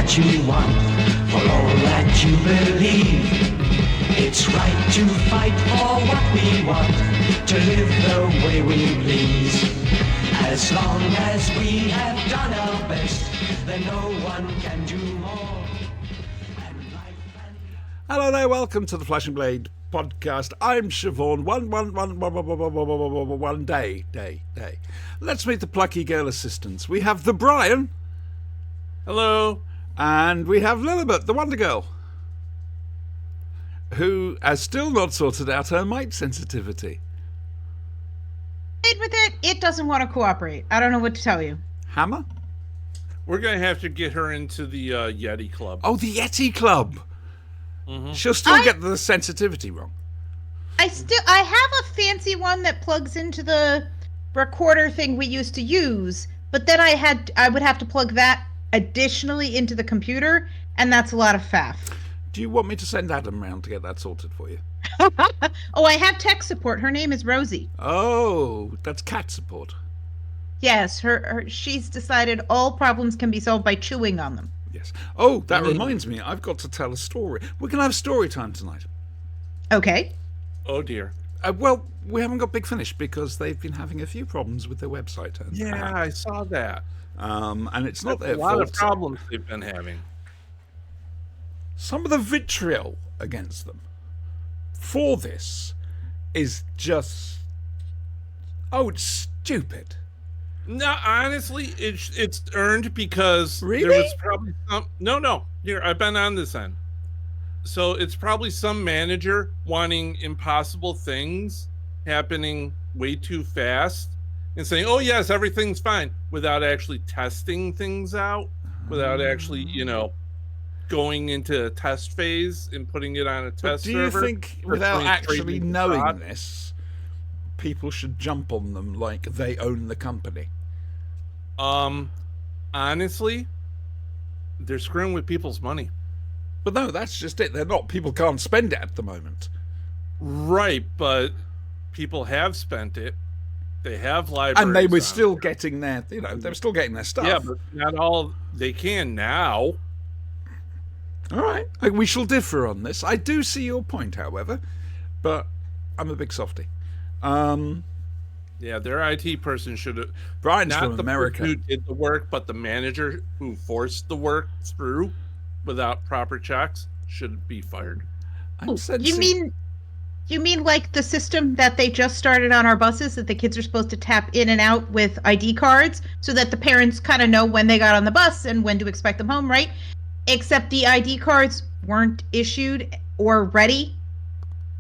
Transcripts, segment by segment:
what you want, for all that you believe. It's right to fight for what we want, to live the way we please. As long as we have done our best, then no one can do more. Hello there, welcome to the Flash and Blade podcast. I'm Siobhan. One day. Let's meet the plucky girl assistants. We have the Brian. Hello. And we have Lilibet, the Wonder Girl, who has still not sorted out her mic sensitivity. With it, it doesn't want to cooperate. I don't know what to tell you. Hammer? We're going to have to get her into the Yeti Club. Oh, the Yeti Club. Mm-hmm. She'll still get the sensitivity wrong. I have a fancy one that plugs into the recorder thing we used to use, but then I would have to plug that additionally into the computer, and that's a lot of faff. Do you want me to send Adam round to get that sorted for you? Oh, I have tech support. Her name is Rosie. Oh, that's cat support. Yes, she's decided all problems can be solved by chewing on them. Yes. Oh, that reminds me. I've got to tell a story. We're going to have story time tonight. Okay. Oh, dear. Well, we haven't got Big Finish because they've been having a few problems with their website. Yeah, I saw that. And it's not their fault. A lot of fault. problems they've been having. Some of the vitriol against them for this is just... Oh, it's stupid. No, honestly, it's earned because really? There was probably some... No. Here, I've been on this end. So it's probably some manager wanting impossible things happening way too fast and saying, oh, yes, everything's fine, without actually testing things out, without actually, going into a test phase and putting it on a test server. Do you think, without actually knowing this, people should jump on them like they own the company? Honestly, they're screwing with people's money. But no, that's just it. They're not. People can't spend it at the moment. Right, but people have spent it. They have libraries. And they were still getting their, they were still getting their stuff. Yeah, but not all they can now. All right. We shall differ on this. I do see your point, however, but I'm a big softie. Yeah, their IT person should have... Brian's not from the America. person who did the work, but the manager who forced the work through without proper checks should be fired. You mean like the system that they just started on our buses that the kids are supposed to tap in and out with ID cards so that the parents kind of know when they got on the bus and when to expect them home, right? Except the ID cards weren't issued or ready.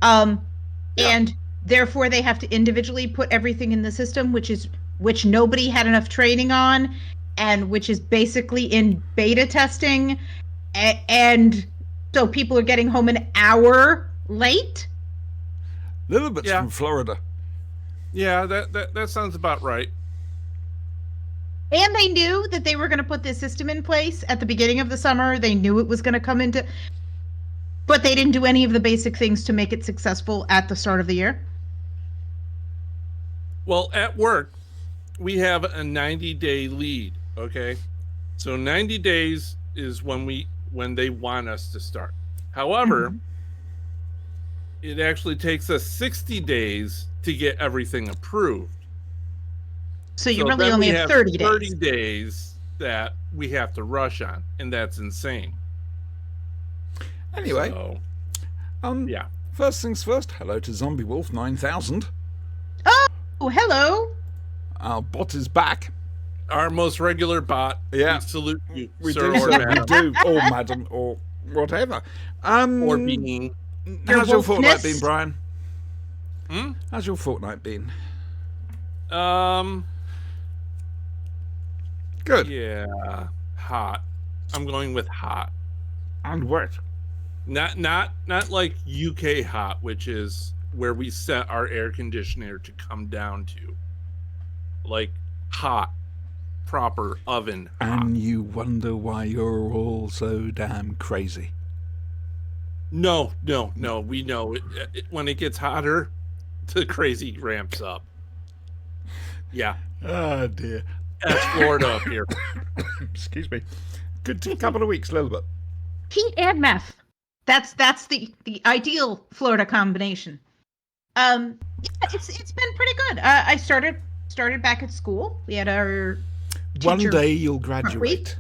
And therefore they have to individually put everything in the system, which nobody had enough training on, and which is basically in beta testing. And so people are getting home an hour late. Lilibet's from Florida. Yeah, that sounds about right. And they knew that they were going to put this system in place at the beginning of the summer. They knew it was going to come into... But they didn't do any of the basic things to make it successful at the start of the year. Well, at work, we have a 90-day lead, okay? So 90 days is when they want us to start. However, it actually takes us 60 days to get everything approved. So you really only have 30 days. 30 days that we have to rush on, and that's insane. Anyway, yeah. First things first, hello to Zombie Wolf 9000. Oh, hello. Our bot is back. Our most regular bot. Yeah. We salute you, We sir, do, or sir. madam. We do, or madam, or whatever. Or being. How's your fortnight wolfness? been, Brian? How's your fortnight been? Good. Yeah, hot. I'm going with hot. And wet. Not like UK hot, which is where we set our air conditioner to come down to. Like hot, proper oven hot. And you wonder why you're all so damn crazy. No. We know when it gets hotter, the crazy ramps up. Yeah. Oh dear. That's Florida up here. Excuse me. Good couple of weeks, Lilibet. Heat and meth. That's the ideal Florida combination. Yeah, it's been pretty good. I started back at school. We had our One teacher day you'll week. graduate.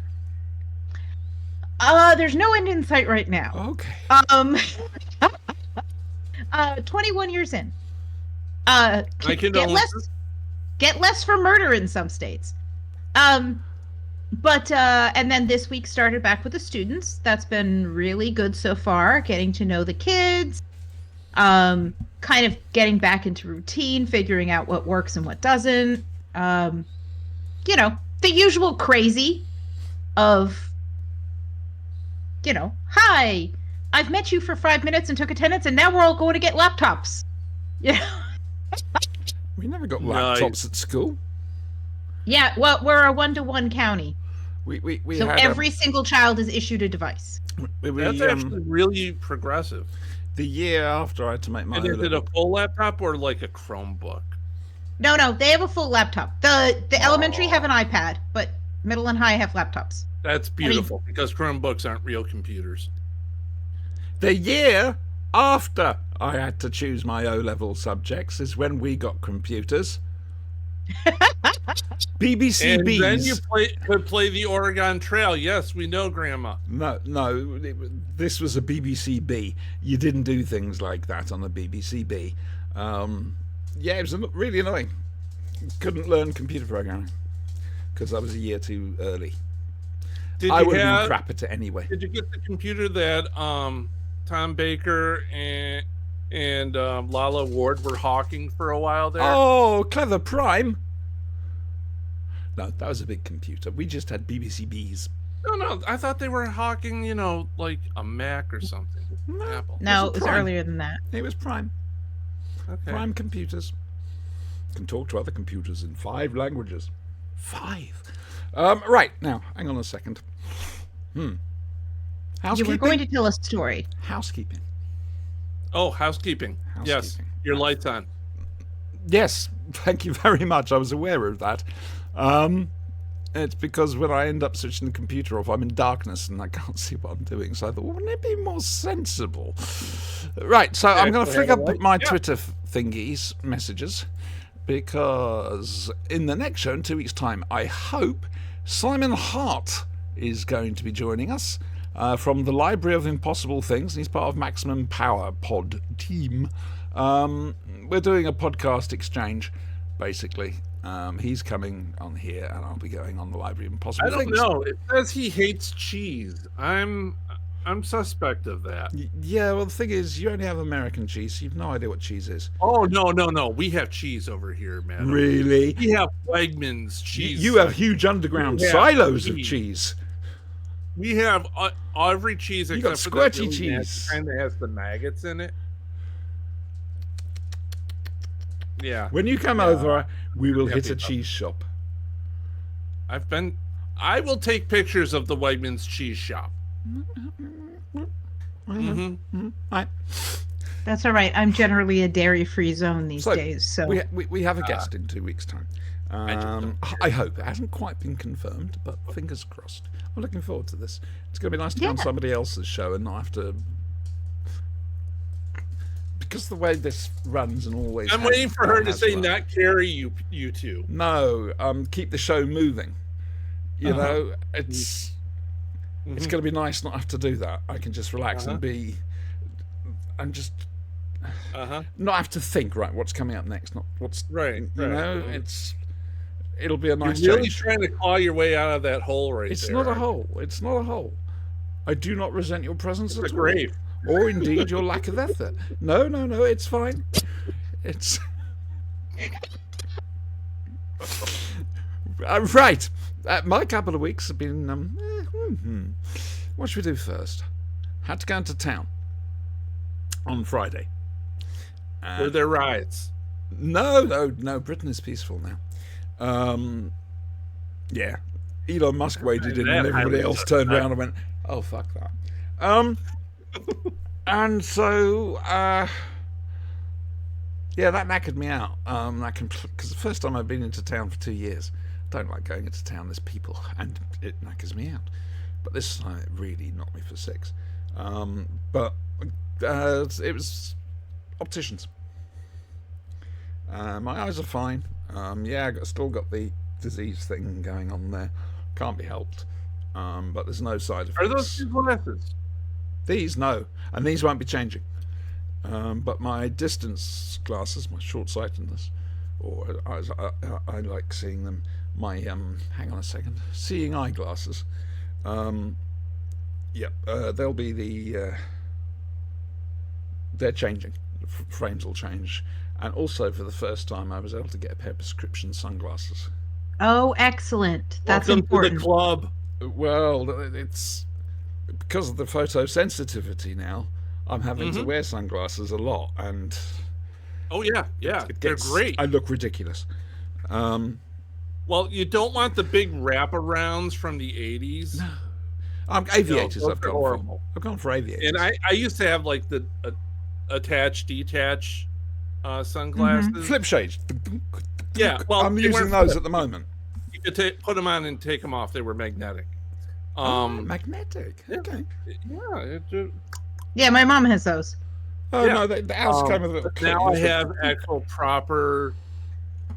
There's no end in sight right now. Okay. 21 years in. My Get condolences. less for murder in some states. But and then this week started back with the students. That's been really good so far, getting to know the kids, kind of getting back into routine, figuring out what works and what doesn't. The usual crazy of, hi, I've met you for 5 minutes and took attendance, and now we're all going to get laptops. We never got Nice. laptops at school. Yeah, well, we're a 1-to-1 county. We So had every single child is issued a device. That's actually really progressive. the year after I had to make my And is it O-level. a full laptop or like a Chromebook? No, they have a full laptop. The elementary have an iPad, but middle and high have laptops. That's beautiful because Chromebooks aren't real computers. The year after I had to choose my O-level subjects is when we got computers. BBC And Bees. then you could play the Oregon Trail. Yes, we know, Grandma. No, this was a BBC B. You didn't do things like that on the BBC B. Yeah, it was really annoying. Couldn't learn computer programming because I was a year too early. Did I you would have been have? crap at it anyway. Did you get the computer that Tom Baker and Lala Ward were hawking for a while there? Oh, Clever Prime. No, that was a big computer. We just had BBC Bs. No, I thought they were hawking, like a Mac or something. No. Apple. No, Was it it was Prime? earlier than that. It was Prime. Okay. Prime computers. Can talk to other computers in 5 languages. 5. Right, now, hang on a second. You Housekeeping? were going to tell a story. Housekeeping. Oh, housekeeping. Yes, Housekeeping. your light's on. Yes, thank you very much. I was aware of that. It's because when I end up switching the computer off, I'm in darkness and I can't see what I'm doing. So I thought, wouldn't it be more sensible? Right, so I'm going to flick up my Twitter thingies, messages, because in the next show, in 2 weeks' time, I hope Simon Hart is going to be joining us from the Library of Impossible Things. He's part of Maximum Power Pod team. We're doing a podcast exchange, basically. He's coming on here, and I'll be going on the Library of Impossible I don't Things. know. It says he hates cheese. I'm suspect of that. Yeah, well, the thing is, you only have American cheese, so you've no idea what cheese is. Oh no. We have cheese over here, man. Really? We have Wegmans cheese. You have huge underground Yeah, silos of cheese. cheese. We have every cheese You except got for that squirty really nasty cheese. kind that has the maggots in it. Yeah, When you come over, we will Happy hit a about cheese shop. I will take pictures of the Wegmans cheese shop. Right. That's all right. I'm generally a dairy-free zone these So, days. So We have a guest in 2 weeks' time. I hope. It hasn't quite been confirmed, but fingers crossed. I'm looking forward to this. It's going to be nice to be on Yeah. somebody else's show and not have to... Because the way this runs and always I'm has- waiting for her to has say run. not carry you two. No, keep the show moving. You Uh-huh. know, it's Mm-hmm. going to be nice not have to do that. I can just relax and be... And just not have to think, right, what's coming up next, not what's... Right. You know, it'll be a nice You're really change. trying to claw your way out of that hole right It's there. not a hole. It's not a hole. I do not resent your presence It's at a all. grave. Or indeed your lack of effort. No, it's fine. It's... right. My couple of weeks have been... What should we do first? Had to go into town on Friday. Were there riots? No, Britain is peaceful now. Yeah. Elon Musk waded in and everybody else turned around and went, oh, fuck that. And so, yeah, that knackered me out. Because the first time I've been into town for 2 years, don't like going into town, there's people, and it knackers me out. but this time it really knocked me for 6. But it was opticians. My eyes are fine. Yeah, I still got the disease thing going on there. Can't be helped. But there's no side effects. Are those your glasses? These, no. And these won't be changing. But my distance glasses, my short-sightedness, or as I like seeing them, my, hang on a second, seeing eye glasses, they'll be they're changing. The frames will change. And also, for the first time, I was able to get a pair of prescription sunglasses. Oh, excellent. That's Welcome important. to the club. Well, it's because of the photosensitivity now. I'm having to wear sunglasses a lot, and Oh yeah, they're great. I look ridiculous. Well, you don't want the big wraparounds from the 80s. No. Aviators. those I've are gone horrible. for. I've gone for aviators. And I used to have like the attach detach sunglasses. Flip shades. Yeah, well, I'm they using weren't those flip. at the moment. You could put them on and take them off. They were magnetic. Magnetic. Okay. Yeah. Yeah, my mom has those. Oh Yeah. no, the ours came with a little but clip. now I have actual proper.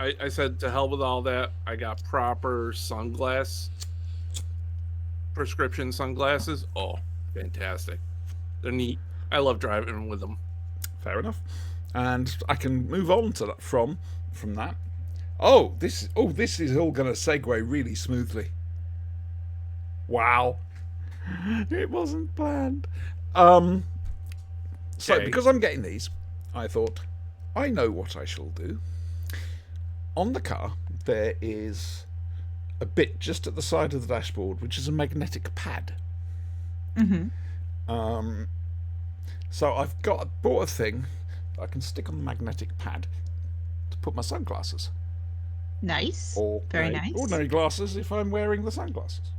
I said to hell with all that. I got proper prescription sunglasses. Oh, fantastic! They're neat. I love driving with them. Fair enough. And I can move on to that from that. Oh, this is all going to segue really smoothly. Wow. It wasn't planned. So Okay. because I'm getting these, I thought, I know what I shall do. On the car, there is a bit just at the side of the dashboard, which is a magnetic pad. So I've bought a thing I can stick on the magnetic pad to put my sunglasses. Nice. Or Very my nice. ordinary glasses if I'm wearing the sunglasses.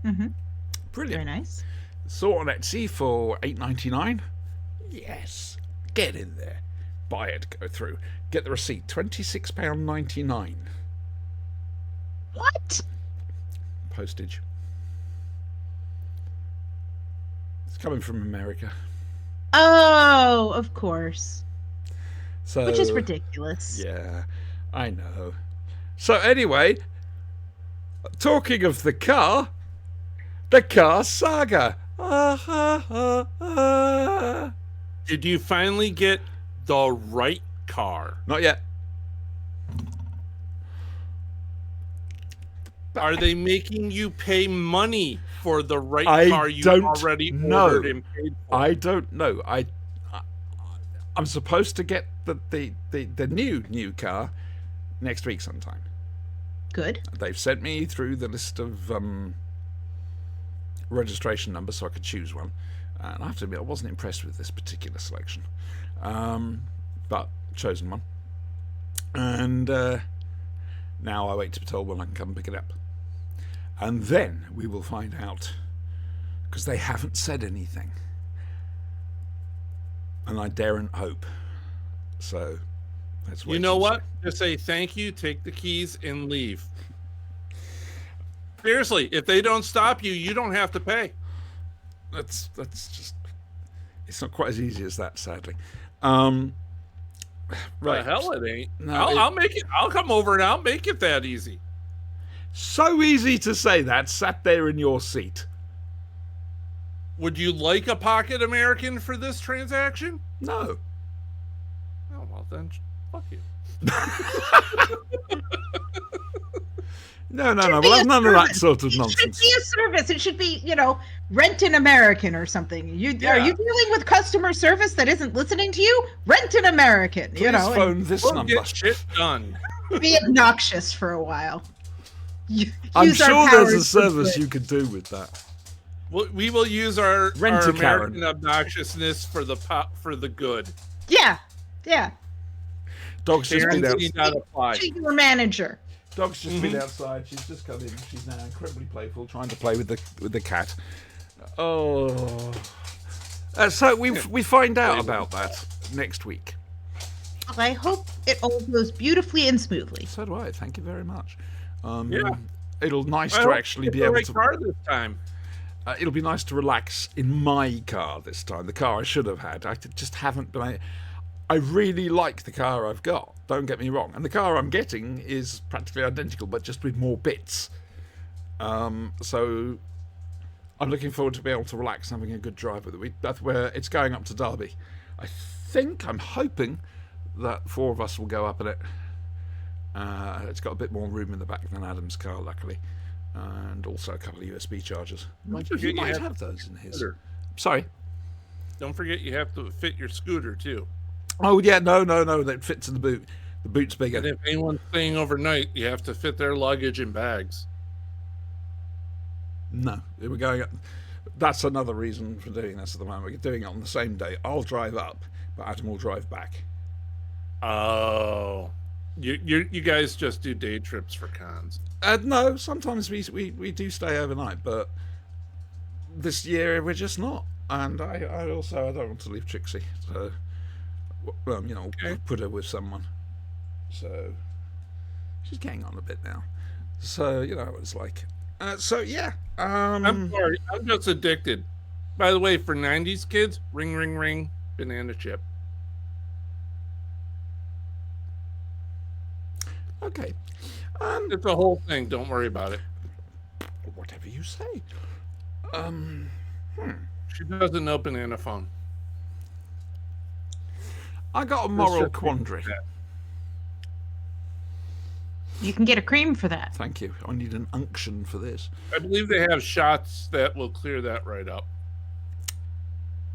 Very Brilliant. nice. Saw it on Etsy for $8.99. Yes. Get in there. Buy it, go through. Get the receipt, £26.99. What? Postage. It's coming from America. Oh, of course. So, Which is ridiculous. Yeah, I know. So anyway, talking of the car saga. Did you finally get the right car? Not yet. Are they making you pay money for the right I car you don't already know. ordered and paid for? I don't know. I'm supposed to get the new car next week sometime. Good. They've sent me through the list of registration numbers so I could choose one. And I have to admit, I wasn't impressed with this particular selection, but chosen one. And now I wait to be told when I can come and pick it up. And then we will find out, because they haven't said anything. And I daren't hope. So let's wait. You know and what? see. Just say thank you, take the keys, and leave. Seriously, if they don't stop you, you don't have to pay. That's just. It's not quite as easy as that, sadly. Right. The hell it ain't. No, I'll make it. I'll come over and I'll make it that easy. So easy to say that, sat there in your seat. Would you like a pocket American for this transaction? No. Oh well, then fuck you. No. Should be Well, a none of that service. sort of It nonsense. should be a service. It should be, rent an American or something. Are you dealing with customer service that isn't listening to you? Rent an American, Please phone this We'll number. get shit done. and be obnoxious for a while. I'm Use our sure there's a powers service for you could do with that. We will use our Rent a Karen. American obnoxiousness for the good. Yeah. Dog's just been Karen's out. need not apply. To your manager. Dog's just been outside. She's just come in. She's now incredibly playful, trying to play with the cat. Oh. So we find out about that next week. I hope it all goes beautifully and smoothly. So do I. Thank you very much. Yeah. It'll nice I to hope actually you get be the able right to. car this time. it'll be nice to relax in my car this time. The car I should have had. I just haven't been. I really like the car I've got. Don't get me wrong. And the car I'm getting is practically identical, but just with more bits. So I'm looking forward to be able to relax and having a good drive with it. That's where it's going up to Derby. I'm hoping that 4 of us will go up in it. It's got a bit more room in the back than Adam's car, luckily. And also a couple of USB chargers. He might have those in his. Sorry. Don't forget you have to fit your scooter too. Oh yeah, no. That fits in the boot. The boot's bigger. And if anyone's staying overnight, you have to fit their luggage in bags. No, we're going up. That's another reason for doing this at the moment. We're doing it on the same day. I'll drive up, but Adam will drive back. Oh, you guys just do day trips for cons. No, sometimes we do stay overnight, but this year we're just not. And I don't want to leave Trixie, so Okay. put her with someone. So she's getting on a bit now. So what it's like. So yeah. I'm sorry, I'm just addicted. By the way, for 90s kids, ring ring ring, banana chip. Okay. It's a whole thing. Don't worry about it. Whatever you say. She doesn't know banana phone. I got a moral just- quandary. You can get a cream for that. Thank you. I need an unction for this. I believe they have shots that will clear that right up.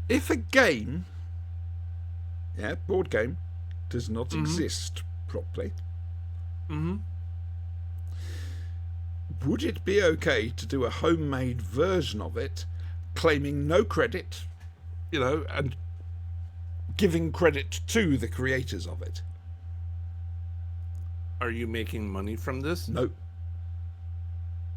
If a game, board game, does not exist properly, Mm-hmm. would it be okay to do a homemade version of it, claiming no credit, and giving credit to the creators of it? Are you making money from this? No.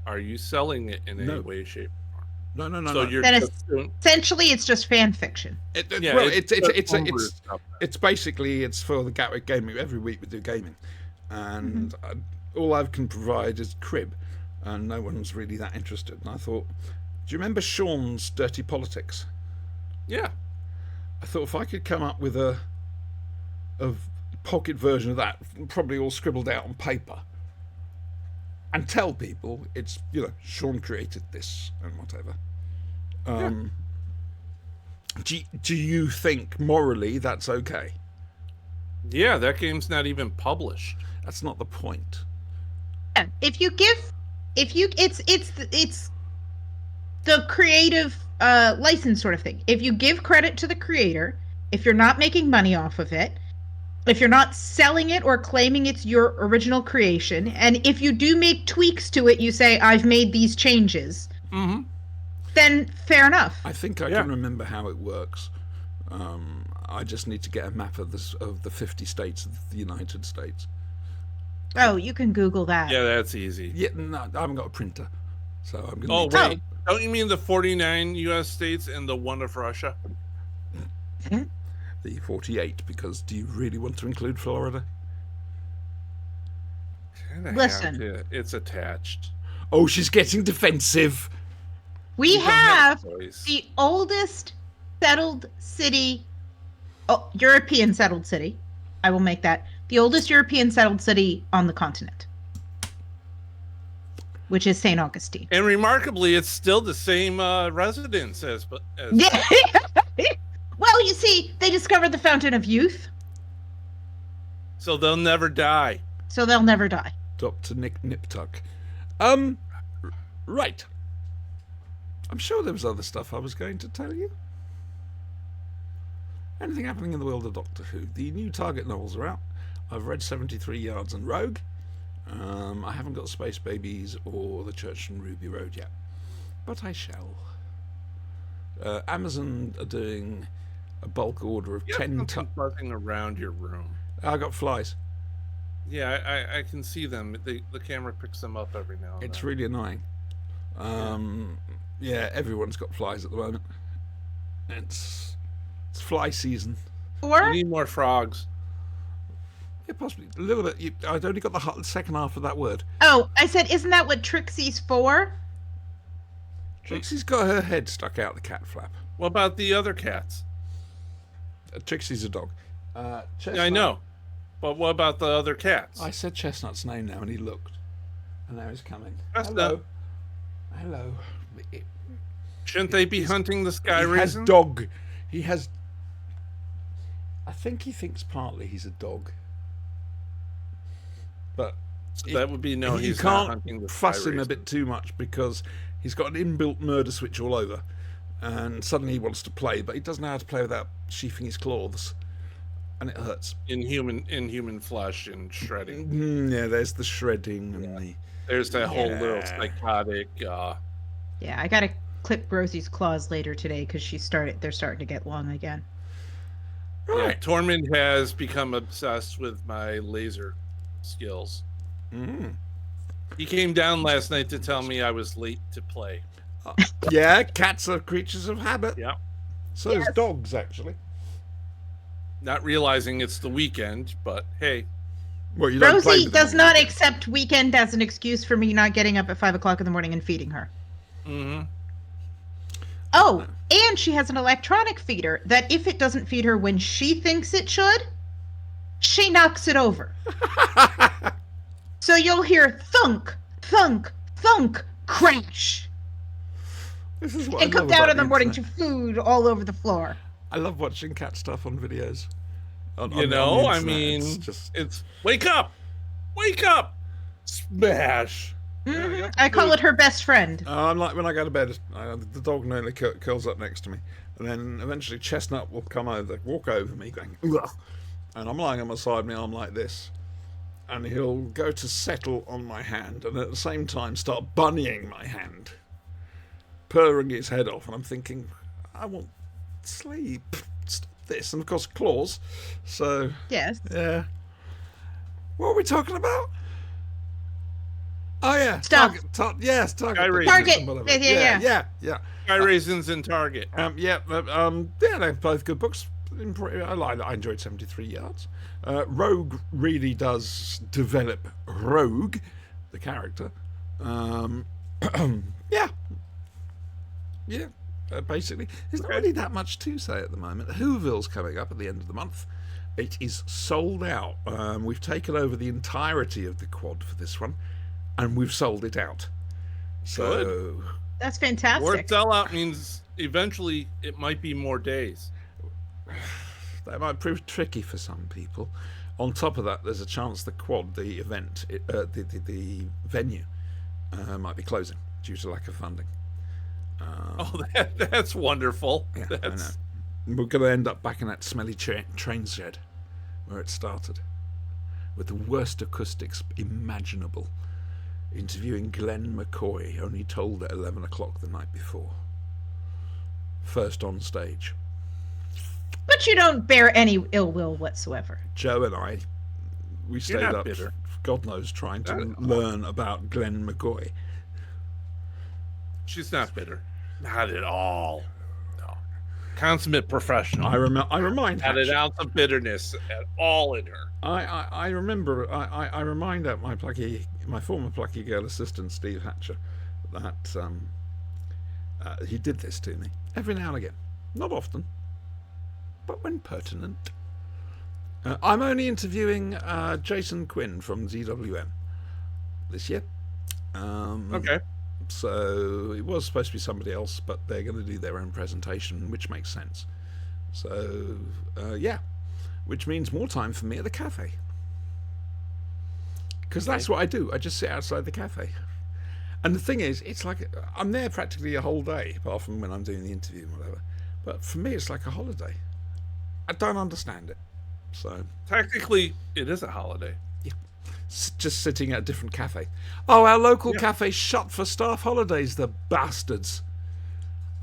Are you selling it in No. any way, shape, or form? No. So you're Then it's- just doing, Essentially, it's just fan fiction. yeah, Well, just homebrew stuff. it's basically it's for the Gatwick Gaming. Every week we do gaming, and all I can provide is crib, and no one's really that interested. And I thought, do you remember Sean's Dirty Politics? Yeah. I thought if I could come up with a pocket version of that, probably all scribbled out on paper, and tell people it's Sean created this and whatever. Do you think morally that's okay? Yeah, that game's not even published. That's not the point. Yeah, it's the creative license sort of thing. If you give credit to the creator, if you're not making money off of it, if you're not selling it or claiming it's your original creation, and if you do make tweaks to it, you say, I've made these changes, Mm-hmm. then fair enough. I think I can remember how it works. I just need to get a map of the 50 states of the United States. Oh, you can Google that. Yeah, that's easy. Yeah, no, I haven't got a printer, so I'm going Oh, to. wait. Don't you mean the 49 U.S. states and the one of Russia? The 48, because do you really want to include Florida? Kinda Listen. have to. It's attached. Oh, she's getting defensive. We You don't have a choice. the oldest settled city, European settled city. I will make that the oldest European settled city on the continent, which is St. Augustine. And remarkably, it's still the same residence as Yeah. Well, you see, they discovered the Fountain of Youth, so they'll never die. so they'll never die. Dr. Nick Niptuck. Right. I'm sure there was other stuff I was going to tell you. Anything happening in the world of Doctor Who? The new Target novels are out. I've read 73 Yards and Rogue. I haven't got Space Babies or The Church and Ruby Road yet, but I shall. Amazon are doing a bulk order of You have 10 something buzzing around your room. I got flies. Yeah, I can see them. The camera picks them up every now and It's then. really annoying. Yeah, everyone's got flies at the moment. It's fly season. You Or need more frogs. Yeah, possibly a little bit. I'd only got the second half of that word. I said, isn't that what Trixie's for? Trixie's got her head stuck out the cat flap. What about the other cats? Trixie's a dog. Yeah, I Chestnut- know. But what about the other cats? I said Chestnut's name now, and he looked. And now he's coming. Chestnut. Hello. Shouldn't they be hunting the sky He has raisin? dog. He has. I think he thinks partly he's a dog. But So that would be no, you he's not can't hunting the fuss sky him a raisin. bit too much because he's got an inbuilt murder switch all over. And suddenly he wants to play, but he doesn't know how to play without sheathing his claws. And it hurts. in human flesh and shredding. Yeah, there's the shredding and the. There's that whole little Yeah. psychotic. Yeah, I gotta clip Rosie's claws later today because they're starting to get long again. Yeah, Right. Tormund has become obsessed with my laser skills. Mm. He came down last night to tell me I was late to play. Yeah, cats are creatures of habit. Yeah. So is dogs, actually. Not realizing it's the weekend, but hey, Well, you don't play Rosie with them does on not the weekend. accept weekend as an excuse for me not getting up at 5 o'clock in the morning and feeding her. mhm. Oh, and she has an electronic feeder that if it doesn't feed her when she thinks it should, she knocks it over. So you'll hear thunk, thunk, thunk, crash, This is what and I come love down about in the morning to internet. food all over the floor. I love watching cat stuff on videos. On You the know, I internet. mean, It's just it's wake up, smash. Mhm. I call it her best friend. I'm like when I go to bed, the dog nearly curls up next to me, and then eventually Chestnut will walk over me, going, "Ugh," and I'm lying on my side, my arm like this, and he'll go to settle on my hand, and at the same time start bunnying my hand, purring his head off, and I'm thinking, I want sleep. Stop this, and of course claws. So Yes. yeah, what are we talking about? Oh yeah, Stuff. Target. Sky raisins. Target. Whatever. Yeah. Sky raisins in Target. Yeah, they're both good books. I enjoyed 73 Yards. Rogue really does develop Rogue, the character. Yeah. Basically, there's not really that much to say at the moment. Whoville's coming up at the end of the month. It is sold out. We've taken over the entirety of the quad for this one, and we've sold it out. So That's Or fantastic. sellout means eventually it might be more days. that might prove tricky for some people. On top of that, there's a chance the quad, the event, the venue, might be closing due to lack of funding. Oh, that's wonderful. Yeah, I know. That's, We're going to end up back in that smelly train shed where it started, with the worst acoustics imaginable, interviewing Glenn McCoy, only told at 11 o'clock the night before. First on stage. But you don't bear any ill will whatsoever. Joe and I, we stayed not up, bitter. God knows, trying to Not at all. learn about Glenn McCoy. she's not bitter. Not at all. No. Consummate professional. I remind Not an Hatch, ounce of bitterness at all in her. I remember, I remind my former plucky girl assistant, Steve Hatcher, that he did this to me every now and again. Not often, but when pertinent. I'm only interviewing Jason Quinn from ZWM this year. Okay. So it was supposed to be somebody else, but they're going to do their own presentation, which makes sense. So, yeah, which means more time for me at the cafe. Because that's what I do. I just sit outside the cafe. And the thing is, it's like I'm there practically a whole day, apart from when I'm doing the interview and whatever. But for me, it's like a holiday. I don't understand it. So, Technically, it is a holiday. just sitting at a different cafe. Oh, our local cafe shut for staff holidays, the bastards.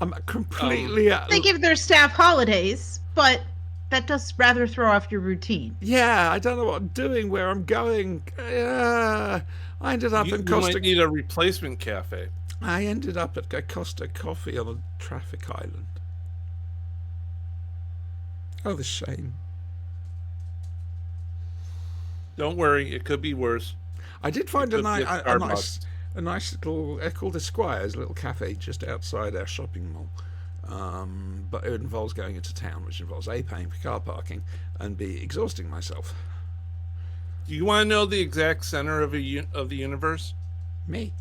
I'm completely at... They give their staff holidays, but that does rather throw off your routine. Yeah, I don't know what I'm doing, where I'm going. I ended up You in Costa... might need a replacement cafe. I ended up at Costa Coffee on a traffic island. Oh, the shame. Don't worry, it could be worse. I did find a Could be nice, at a nice, a nice little, called Esquire's, a little cafe just outside our shopping mall. But it involves going into town, which involves A, paying for car parking, and B, exhausting myself. Do you want to know the exact center of of the universe? Me.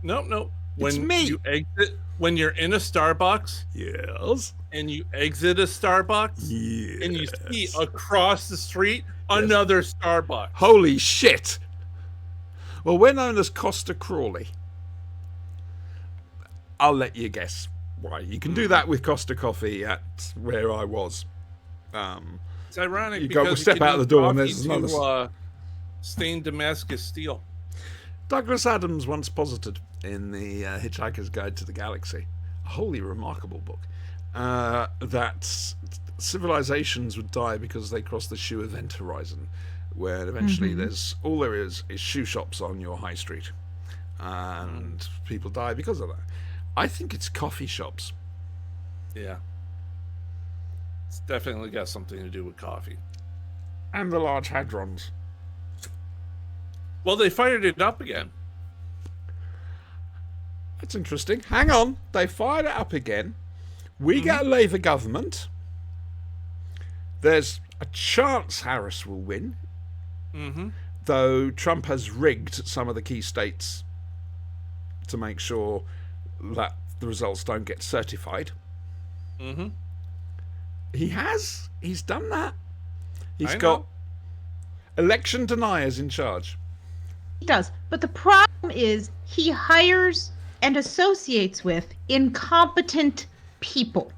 No. It's When me. you exit, when you're in a Starbucks Yes. and you exit a Starbucks Yes. and you see across the street another Starbucks. Holy shit! Well, we're known as Costa Crawley. I'll let you guess why. You can do that with Costa Coffee at where I was. It's ironic You go- because step you can out the use door and coffee there's another to stained Damascus steel. Douglas Adams once posited in the Hitchhiker's Guide to the Galaxy, a wholly remarkable book, that civilizations would die because they crossed the shoe event horizon, where eventually there's all there is shoe shops on your high street, and people die because of that. I think it's coffee shops. Yeah. It's definitely got something to do with coffee. And the Large Hadrons. Well, they fired it up again. That's interesting. Hang on. They fired it up again. We get a Labour government. There's a chance Harris will win, though Trump has rigged some of the key states to make sure that the results don't get certified. He has. He's done that. He's I got know. election deniers in charge. He does. But the problem is he hires and associates with incompetent people.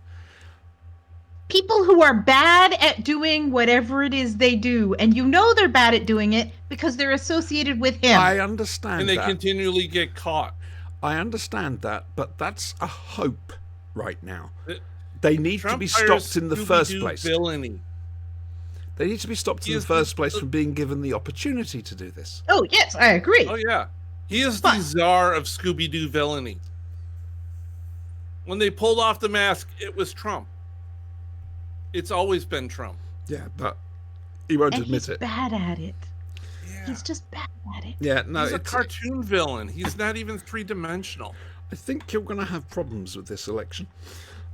People who are bad at doing whatever it is they do. And you know they're bad at doing it because they're associated with him. I understand And they that. continually get caught. I understand that, but that's a hope right now. It- They need Trump to be hires stopped in the first Scooby-Doo place. Villainy. They need to be stopped He in the is first the- place from being given the opportunity to do this. Oh, yes, I agree. Oh yeah, he is But- the czar of Scooby-Doo villainy. When they pulled off the mask, it was Trump. It's always been Trump. Yeah, but he won't And admit he's it. bad at it. Yeah. He's just bad at it. Yeah, no, He's a it's, cartoon villain. He's not even three-dimensional. I think you're going to have problems with this election.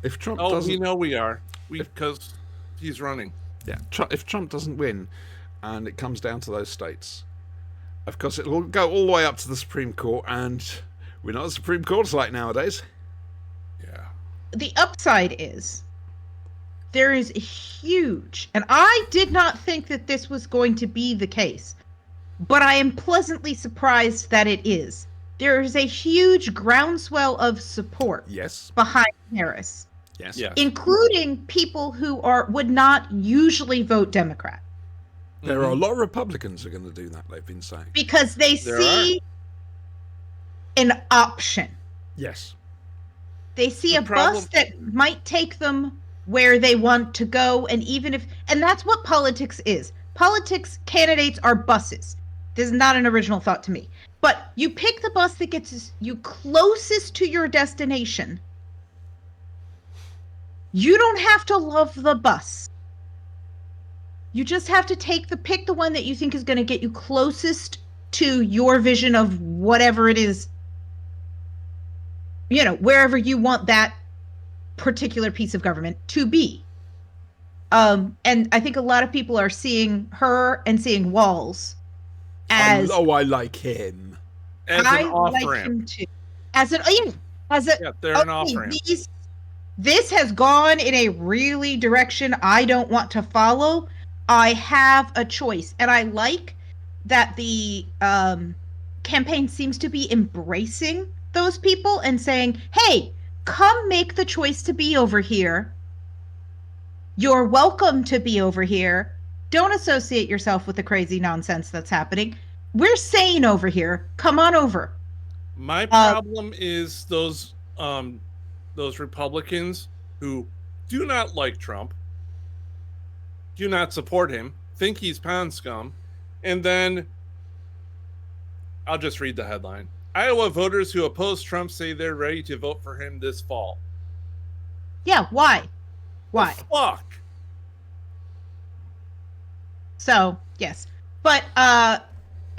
If Trump Oh, doesn't, we know we are. Because he's running. yeah, if Trump doesn't win, and it comes down to those states, of course it'll go all the way up to the Supreme Court, and we know what the Supreme Court's like nowadays. Yeah. The upside is there is a huge, and I did not think that this was going to be the case, but I am pleasantly surprised that it is. There is a huge groundswell of support Yes, behind Harris, yes, Yeah. including people who would not usually vote Democrat There are a lot of Republicans who are going to do that. They've been saying. because they There see an option. Yes. They see The a problem- bus that might take them where they want to go, and and that's what politics is. Politics candidates are buses. This is not an original thought to me. But you pick the bus that gets you closest to your destination. You don't have to love the bus. You just have to pick the one that you think is going to get you closest to your vision of whatever it is, wherever you want that particular piece of government to be. And I think a lot of people are seeing her and seeing Walz as I like him. As I an off like ramp. him too. As a Yeah, they're an off okay, ramp. this has gone in a really direction I don't want to follow. I have a choice, and I like that the campaign seems to be embracing those people and saying, hey, come make the choice to be over here. You're welcome to be over here. Don't associate yourself with the crazy nonsense that's happening. We're sane over here. Come on over. My problem is those Republicans who do not like Trump, do not support him, think he's pound scum, and then I'll just read the headline. Iowa voters who oppose Trump say they're ready to vote for him this fall. Yeah, why? Why? Fuck. So, yes. But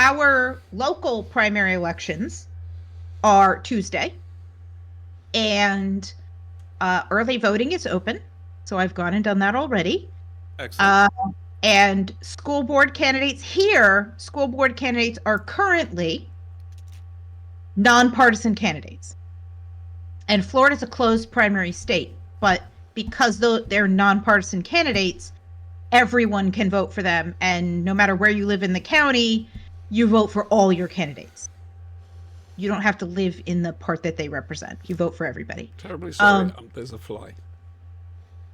our local primary elections are Tuesday, and early voting is open. So I've gone and done that already. Excellent. And school board candidates here, school board candidates are currently nonpartisan candidates. And Florida's a closed primary state, but because they're nonpartisan candidates, everyone can vote for them. And no matter where you live in the county, you vote for all your candidates. You don't have to live in the part that they represent. You vote for everybody. Terribly sorry. There's a fly.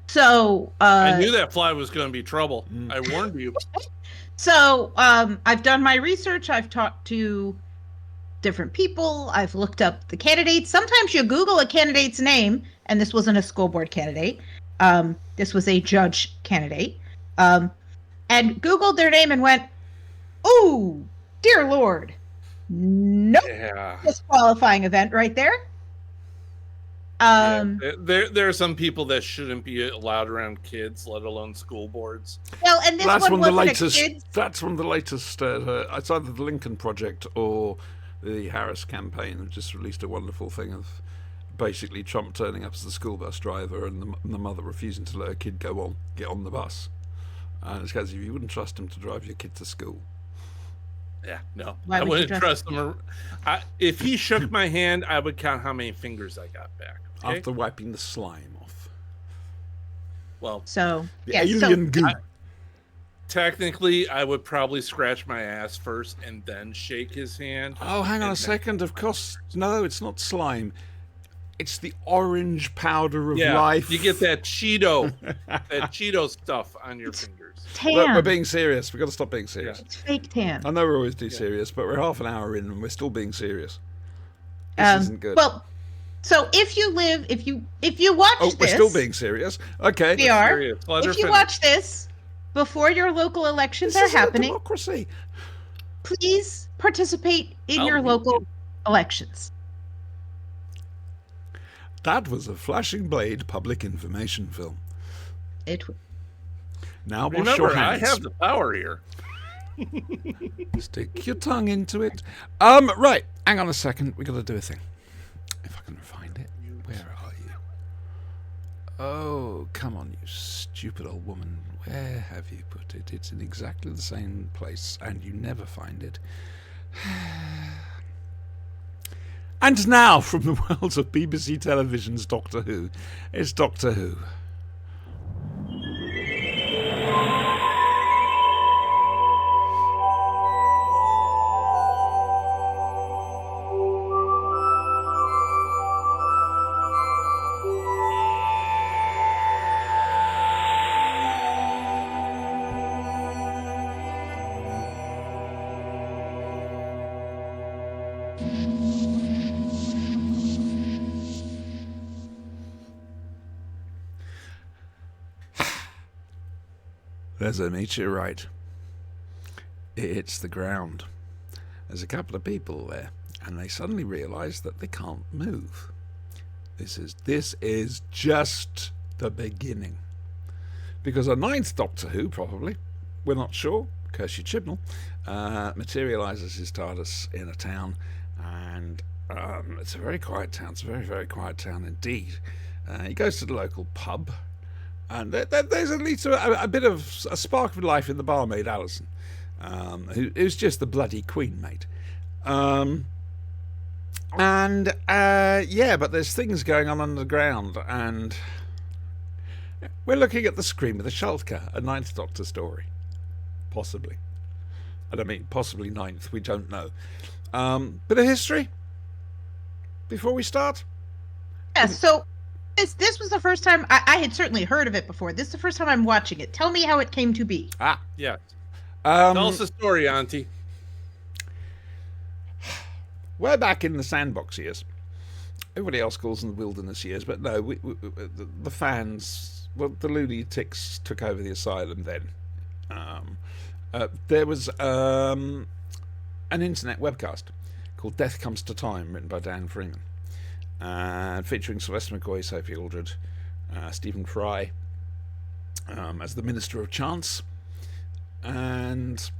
So I knew that fly was going to be trouble. I warned you. So I've done my research. I've talked to different people. I've looked up the candidates. Sometimes you Google a candidate's name, and this wasn't a school board candidate. This was a judge candidate. And Googled their name and went, "Ooh, dear Lord. Nope." Yeah. Disqualifying event right there. There are some people that shouldn't be allowed around kids, let alone school boards. Well, and this That's one one of the wasn't latest. a kid's. That's one of the latest. It's either the Lincoln Project or the Harris campaign have just released a wonderful thing of basically Trump turning up as the school bus driver and the mother refusing to let her kid get on the bus. And it's because if you wouldn't trust him to drive your kid to school. Yeah, no, Why I would you wouldn't trust him. If he shook my hand, I would count how many fingers I got back. Okay? After wiping the slime off. Well, So The yeah, alien goo. technically, I would probably scratch my ass first and then shake his hand. Oh, hang on a And then- second. Of course, no, it's not slime. It's the orange powder of Yeah, life. you get that Cheeto stuff on your fingers. tan. Look, we're being serious. We've got to stop being serious. It's fake tan. I know we're always too serious, but we're half an hour in and we're still being serious. This isn't good. Well, so if you watch Oh, this, we're still being serious. Okay. we are. Serious. Let her If you finish. watch this before your local elections This are isn't a happening, democracy. please participate in I'll your mute local you. elections. That was a Flashing Blade public information film. It Now wash Remember, your I hands. have the power here. Stick your tongue into it. Right. Hang on a second. We got to do a thing. If I can find it. Where are you? Oh, come on, you stupid old woman. Where have you put it? It's in exactly the same place, and you never find it. And now, from the world of BBC Television's Doctor Who, it's Doctor Who. There's a meteorite. It hits the ground. There's a couple of people there, and they suddenly realise that they can't move. This is just the beginning. Because a ninth Doctor Who, probably, we're not sure, Kirsty Chibnall, materialises his TARDIS in a town, and it's a very quiet town. It's a very, very quiet town indeed. He goes to the local pub, and there's at least a bit of a spark of life in the barmaid, Alison, who's just the bloody queen, mate. But there's things going on underground, and we're looking at the Scream of the Shulker, a Ninth Doctor story. Possibly. I don't mean possibly ninth, we don't know. Bit of history before we start? Yeah, so this was the first time I had certainly heard of it before. This is the first time I'm watching it. Tell me how it came to be. Yeah. Tell us the story, Auntie. We're back in the Sandbox years. Everybody else calls them the Wilderness years, but no, the fans, well, the lunatics took over the asylum then. There was an internet webcast called Death Comes to Time, written by Dan Freeman, featuring Sylvester McCoy, Sophie Aldred, Stephen Fry as the Minister of Chance, and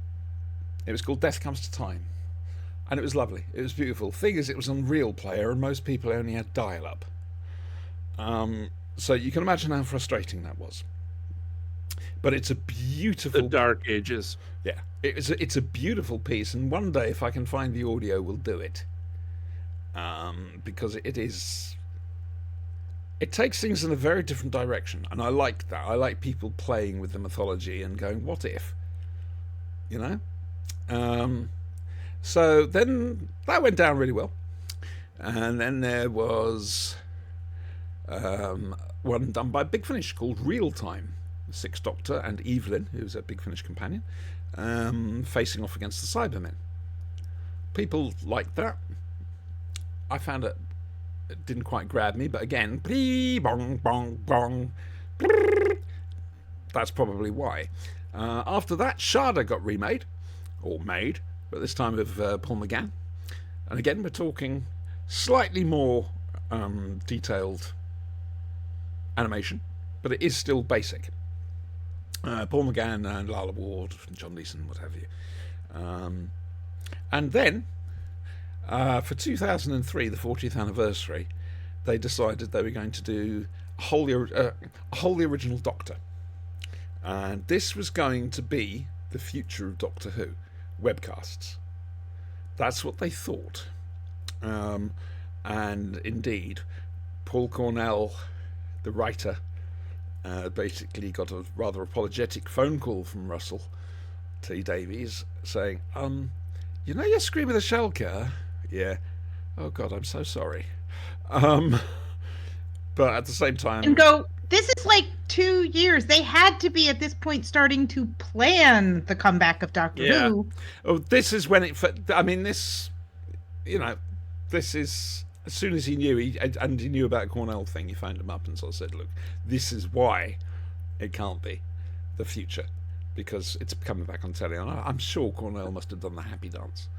It was called Death Comes to Time. And it was lovely. It was beautiful. Thing is, it was on Real Player, and most people only had dial-up. So you can imagine how frustrating that was. But it's a beautiful... The Dark Ages. Yeah, it's a beautiful piece, and one day, if I can find the audio, we'll do it. Because it is... It takes things in a very different direction, and I like that. I like people playing with the mythology and going, what if? You know? So then that went down really well. And then there was one done by Big Finish called Real Time. The Sixth Doctor and Evelyn, who's a Big Finish companion, facing off against the Cybermen. People liked that. I found it didn't quite grab me, but again, bong, bong, bong, that's probably why. After that, Shada got remade, or made, but this time with Paul McGann. And again, we're talking slightly more detailed animation, but it is still basic. Paul McGann and Lala Ward, John Leeson, what have you. And then, for 2003, the 40th anniversary, they decided they were going to do a wholly original Doctor. And this was going to be the future of Doctor Who, webcasts. That's what they thought. And indeed, Paul Cornell, the writer, basically got a rather apologetic phone call from Russell T Davies saying, you know you're Scream of the Shelker? Yeah. Oh God, I'm so sorry. But at the same time... And go, this is like 2 years. They had to be at this point starting to plan the comeback of Doctor Who. Oh, this is when it... I mean, this... You know, this is... As soon as he knew, he knew about the Cornell thing, he phoned him up and sort of said, look, this is why it can't be the future, because it's coming back on telly. And I'm sure Cornell must have done the happy dance.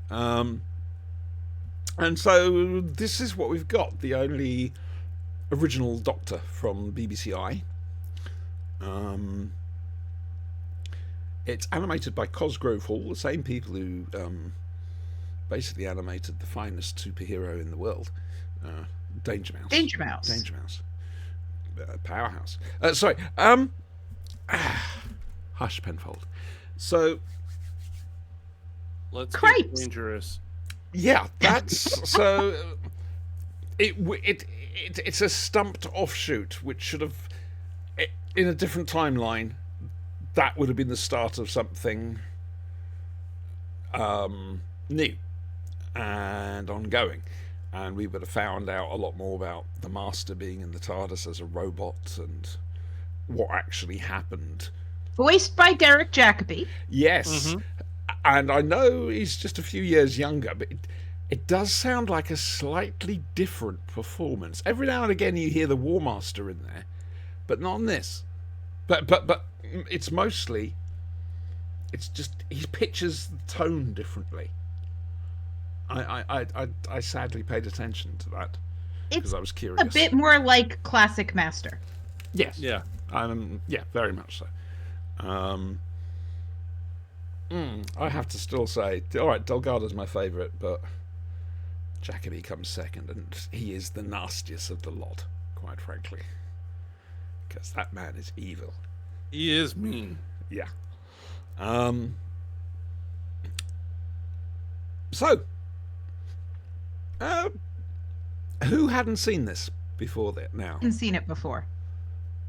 And so this is what we've got, the only original Doctor from BBC I. It's animated by Cosgrove Hall, the same people who... basically animated the finest superhero in the world, Danger Mouse. Danger Mouse. Danger Mouse. Powerhouse. Sorry. Hush, Penfold. So... Let's Cripes. get dangerous. Yeah, that's... so... It's a stumped offshoot, which should have... In a different timeline, that would have been the start of something... new and ongoing, and we would have found out a lot more about the Master being in the TARDIS as a robot and what actually happened. Voiced by Derek Jacobi. Yes, and I know he's just a few years younger, but it does sound like a slightly different performance. Every now and again you hear the War Master in there, but not in this. But it's mostly... It's just he pitches the tone differently. I sadly paid attention to that because I was curious. A bit more like classic Master. Yes. Yeah. Yeah, very much so. I have to still say, all right, Delgado's my favourite, but Jacobi comes second, and he is the nastiest of the lot, quite frankly, because that man is evil. He is mean. Yeah. So, who hadn't seen this before that now? Hadn't seen it before.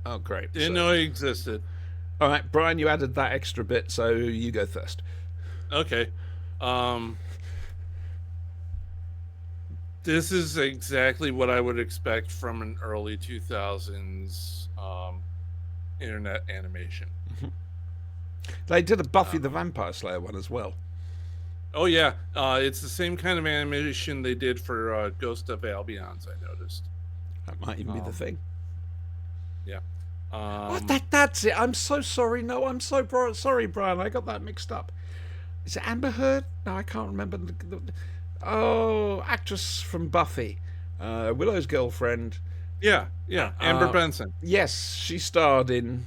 Oh, great. Didn't know he existed. All right, Brian, you added that extra bit, so you go first. Okay. This is exactly what I would expect from an early 2000s internet animation. They did a Buffy the Vampire Slayer one as well. Oh yeah, it's the same kind of animation they did for Ghost of Albion's, I noticed. That might even be the thing. Yeah. That's it. I'm so sorry. No, I'm so sorry, Brian. I got that mixed up. Is it Amber Heard? No, I can't remember. Oh, actress from Buffy. Willow's girlfriend. Yeah, Amber Benson. Yes, she starred in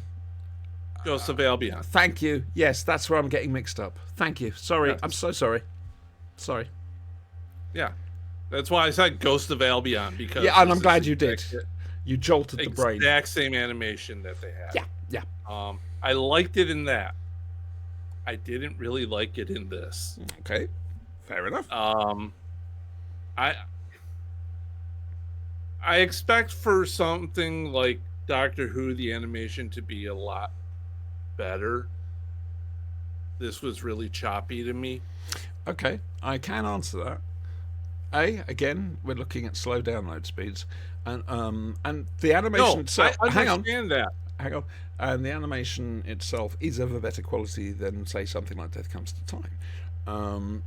Ghosts of Albion. Thank you. Yes, that's where I'm getting mixed up. Thank you. Sorry. Yes. I'm so sorry. Sorry. Yeah, that's why I said Ghost of Albion, because Yeah, and I'm this glad is you did. You jolted the brain. exact same animation that they had. Yeah. I liked it in that. I didn't really like it in this. Okay. Fair enough. I expect for something like Doctor Who, the animation to be a lot better. This was really choppy to me. Okay, I can answer that. Again, we're looking at slow download speeds, and the animation No, itself. I Hang on, understand that. hang on, and the animation itself is of a better quality than, say, something like Death Comes to Time.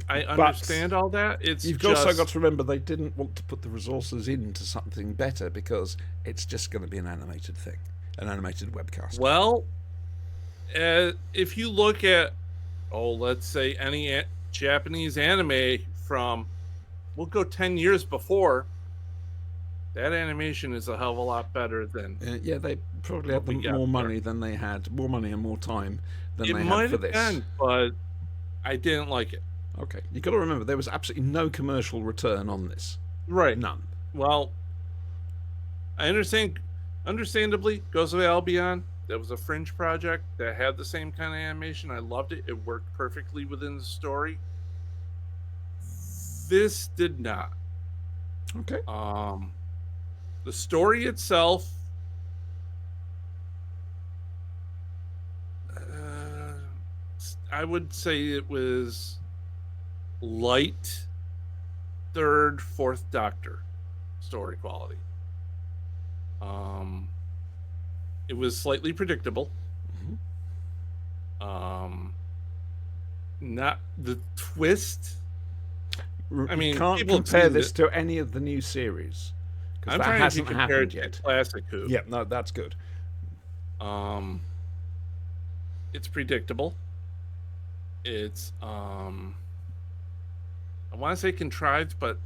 I But understand all that. It's You've just, also got to remember they didn't want to put the resources into something better because it's just going to be an animated thing, an animated webcast. well, if you look at, let's say any Japanese anime from, we'll go 10 years before, that animation is a hell of a lot better than Yeah, they probably had we got more there. money than they had, more money and more time than it they might had for have this. been, but I didn't like it. Okay, you got to remember there was absolutely no commercial return on this. Right. None. Well, I understandably, Ghosts of Albion, that was a fringe project that had the same kind of animation. I loved it. It worked perfectly within the story. This did not. Okay. The story itself, I would say it was light third, fourth Doctor story quality. It was slightly predictable. Not the twist. I mean, you can't people have compare seen this it. to any of the new series because I'm that trying to hasn't compare it happened to yet. classic Who. Yeah, no, that's good. It's predictable. It's I want to say contrived, but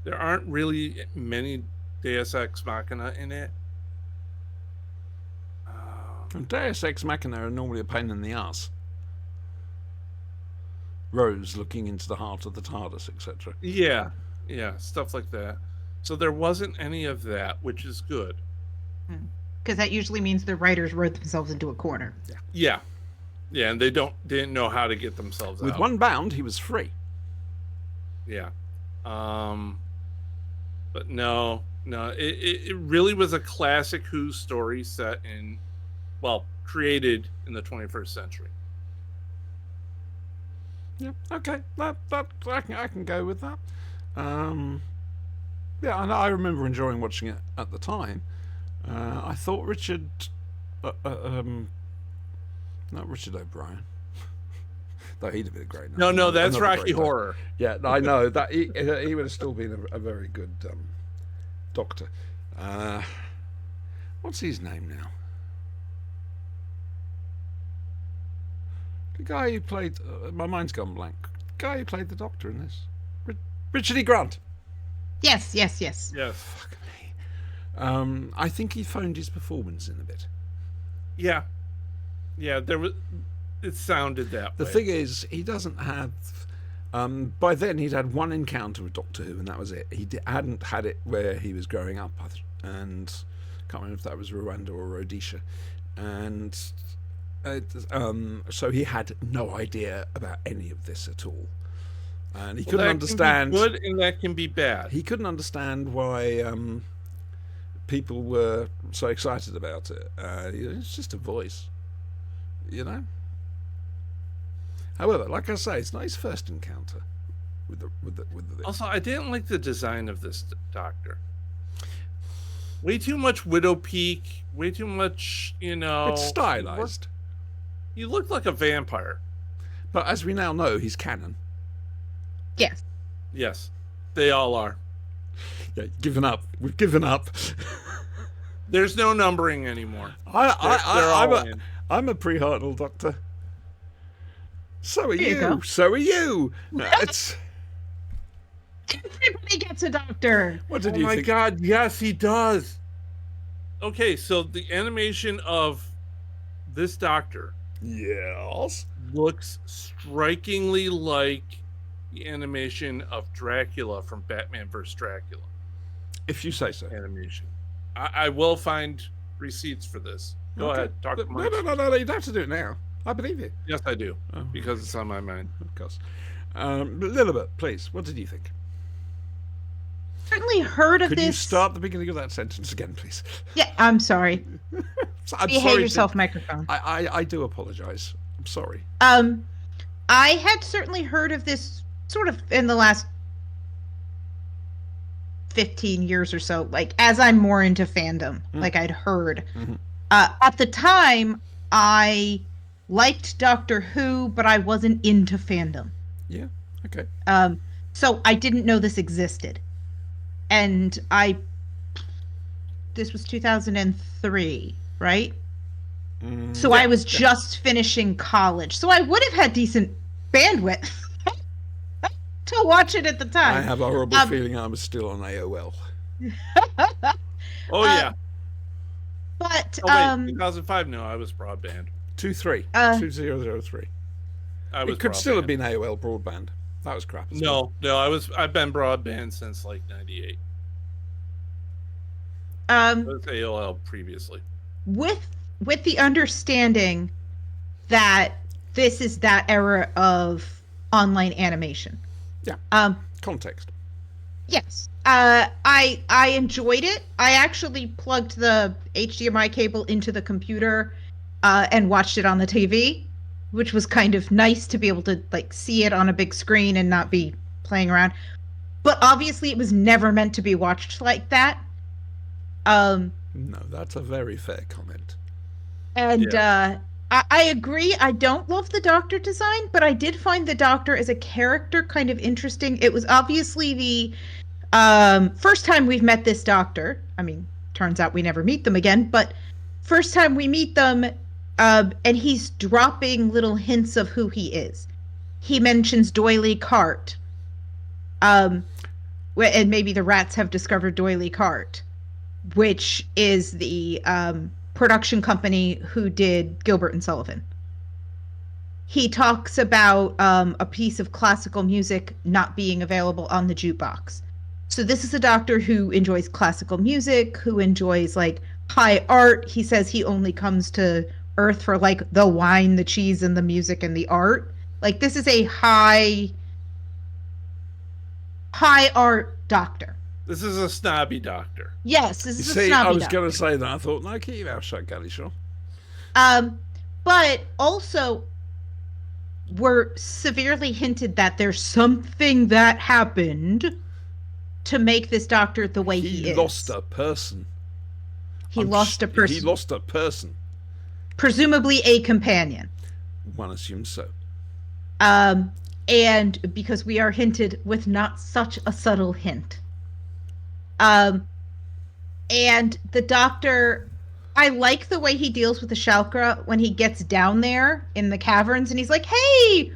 there aren't really many Deus Ex Machina in it. And Deus Ex Machina are normally a pain in the ass. Rose looking into the heart of the TARDIS, etc. Yeah, stuff like that. So there wasn't any of that, which is good. Because that usually means the writers wrote themselves into a corner. Yeah, and they didn't know how to get themselves With out. one bound, he was free. Yeah. But no, it really was a classic Who story set in, created in the 21st century. Yeah, okay, that I can go with that. Yeah, and I remember enjoying watching it at the time. I thought Richard, not Richard O'Brien, though he'd have been great. No, that's Another Rocky great guy. Horror. Yeah, I know that he would have still been a very good Doctor. What's his name now? The guy who played my mind's gone blank. The guy who played the Doctor in this, Richard E. Grant. Yes. Yes. Fucking me. I think he phoned his performance in a bit. Yeah. There was. It sounded that The way. thing is, he doesn't have. By then, he'd had one encounter with Doctor Who, and that was it. He hadn't had it where he was growing up, and can't remember if that was Rwanda or Rhodesia, and so he had no idea about any of this at all, and he couldn't that understand. Can be good and that can be bad. He couldn't understand why people were so excited about it. It's just a voice, you know. However, like I say, it's not his first encounter with the. Also, I didn't like the design of this Doctor. Way too much widow peak. Way too much, It's stylized, He looked like a vampire. but as we now know, he's canon. Yes. Yes, they all are. Yeah, given up. We've given up. There's no numbering anymore. They're all in. I'm a pre-Hartnell Doctor. So are There you you. go. So are you. It's. Everybody gets a doctor. What did Oh you my think? God! Yes, he does. Okay, so the animation of this doctor Yes. looks strikingly like the animation of Dracula from Batman vs. Dracula If you say so. animation. I will find receipts for this. Go Okay. ahead, talk to No, Mike. no, you don't have to do it now. I believe you. Yes, I do, Oh. because it's on my mind. Of course. Lilibet, please, what did you think? Certainly heard of Could this. you start the beginning of that sentence again, please? Yeah, I'm sorry. I'm Behave sorry yourself, microphone. I do apologise. I'm sorry. I had certainly heard of this sort of in the last 15 years or so, like as I'm more into fandom, like I'd heard. Mhm. At the time, I liked Doctor Who, but I wasn't into fandom. Yeah, okay. So I didn't know this existed. And this was 2003, right? So I was just finishing college. So I would have had decent bandwidth to watch it at the time. I have a horrible feeling I was still on AOL. Oh yeah. But Oh wait, 2005. No, I was broadband. 2003. I was. It could still have broadband. been AOL broadband. That was crap. as well. No, I've been broadband since like '98. I was AOL previously. with the understanding that this is that era of online animation. Yeah. Context. Yes. I enjoyed it. I actually plugged the HDMI cable into the computer and watched it on the TV, which was kind of nice to be able to like see it on a big screen and not be playing around. But obviously it was never meant to be watched like that. No, that's a very fair comment. And I agree. I don't love the Doctor design, but I did find the Doctor as a character kind of interesting. It was obviously the first time we've met this Doctor. I mean, turns out we never meet them again, but first time we meet them, and he's dropping little hints of who he is. He mentions Doily Cart. And maybe the rats have discovered Doily Cart, which is the production company who did Gilbert and Sullivan. He talks about a piece of classical music not being available on the jukebox. So this is a doctor who enjoys classical music, who enjoys like high art. He says he only comes to Earth for like the wine, the cheese, and the music and the art. Like this is a high art doctor. This is a snobby doctor. Yes, this You is a see, snobby I was doctor. going to say that. I thought, no, keep your mouth shut, Gally Shaw. But also we're severely hinted that there's something that happened to make this doctor the way he He is. lost a person. He lost a person. He lost a person. Presumably a companion. One assumes so. And because we are hinted with not such a subtle hint. And the doctor, I like the way he deals with the Shalkra when he gets down there in the caverns and he's like, hey,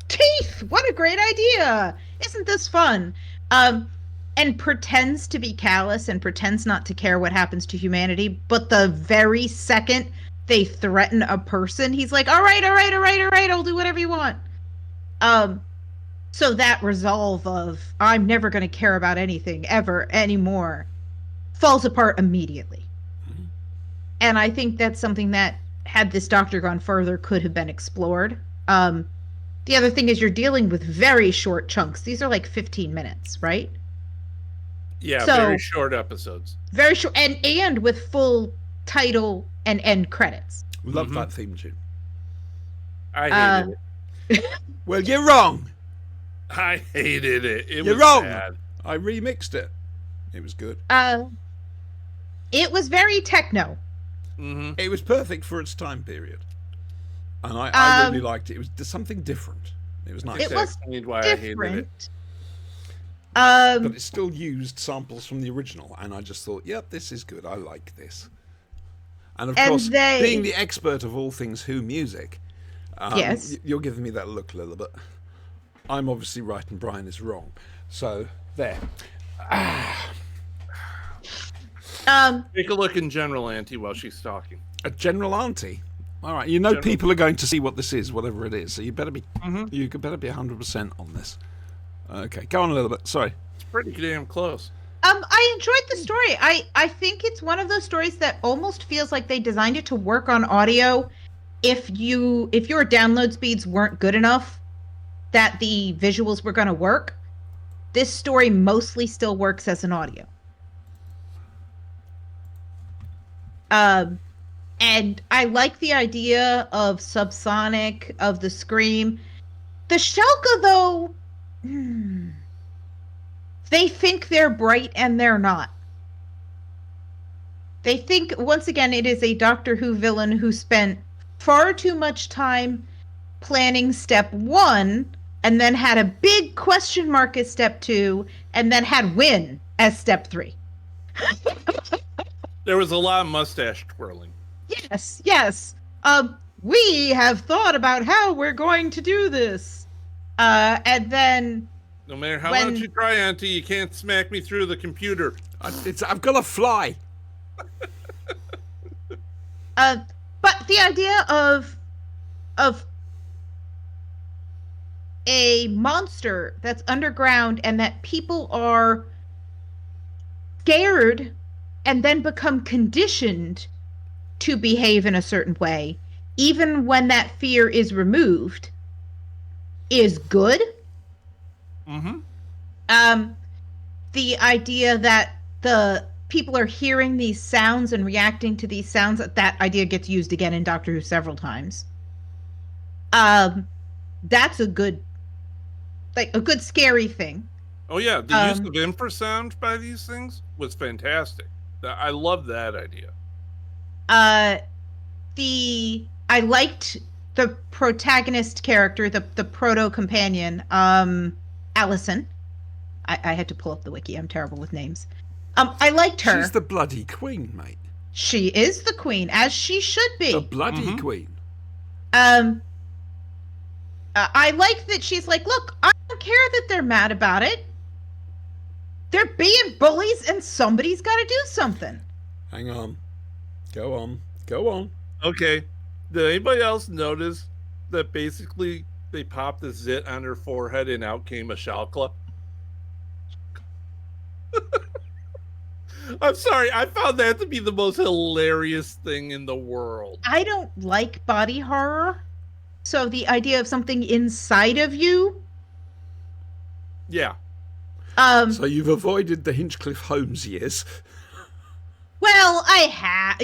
teeth, what a great idea. Isn't this fun? And pretends to be callous and pretends not to care what happens to humanity. But the very second they threaten a person, he's like, all right, I'll do whatever you want. So that resolve of I'm never going to care about anything ever anymore falls apart immediately. Mm-hmm. And I think that's something that, had this doctor gone further, could have been explored. The other thing is you're dealing with very short chunks. These are like 15 minutes, right? Yeah, So- very short episodes. Very short, and with full title and end credits. Love Mhm. that theme tune. I hated it. Well, you're wrong. I hated it. It You're was wrong. bad. I remixed it. It was good. It was very techno. Mm-hmm. It was perfect for its time period. And I really liked it. It was something different. It was nice. It was explained why I hated it. different. But it still used samples from the original. And I just thought, yep, this is good. I like this. And of And course, they- being the expert of all things Who music, Yes. you're giving me that look, Lilibet. I'm obviously right and Brian is wrong. So, there. Take a look in general, Auntie, while she's talking. A general auntie. All right, people are going to see what this is, whatever it is. So you better be, you better be 100% on this. Okay, go on a little bit. Sorry. It's pretty damn close. I enjoyed the story. I think it's one of those stories that almost feels like they designed it to work on audio. If your download speeds weren't good enough, that the visuals were going to work. This story mostly still works as an audio. And I like the idea of subsonic, of the scream. The Shalka, though, they think they're bright and they're not. They think, once again, it is a Doctor Who villain who spent far too much time planning step 1 and then had a big question mark as step 2 and then had win as step 3. There was a lot of mustache twirling. Yes. We have thought about how we're going to do this. And then... No matter how much you try, Auntie, you can't smack me through the computer. I've got to fly. But the idea of a monster that's underground and that people are scared and then become conditioned to behave in a certain way, even when that fear is removed, is good. The idea that the people are hearing these sounds and reacting to these sounds, that idea gets used again in Doctor Who several times. That's a good scary thing. Oh yeah, the use of infrasound by these things was fantastic. I love that idea. I liked the protagonist character, the proto companion, Allison. I had to pull up the wiki. I'm terrible with names. I liked her. She's the bloody queen, mate. She is the queen, as she should be. The bloody queen. I like that she's like, look, I don't care that they're mad about it. They're being bullies and somebody's got to do something. Hang on. Go on. Okay. Did anybody else notice that basically they popped a zit on her forehead and out came a Shalka? I'm sorry. I found that to be the most hilarious thing in the world. I don't like body horror. So the idea of something inside of you. Yeah. So you've avoided the Hinchcliffe Holmes years. Well, I have.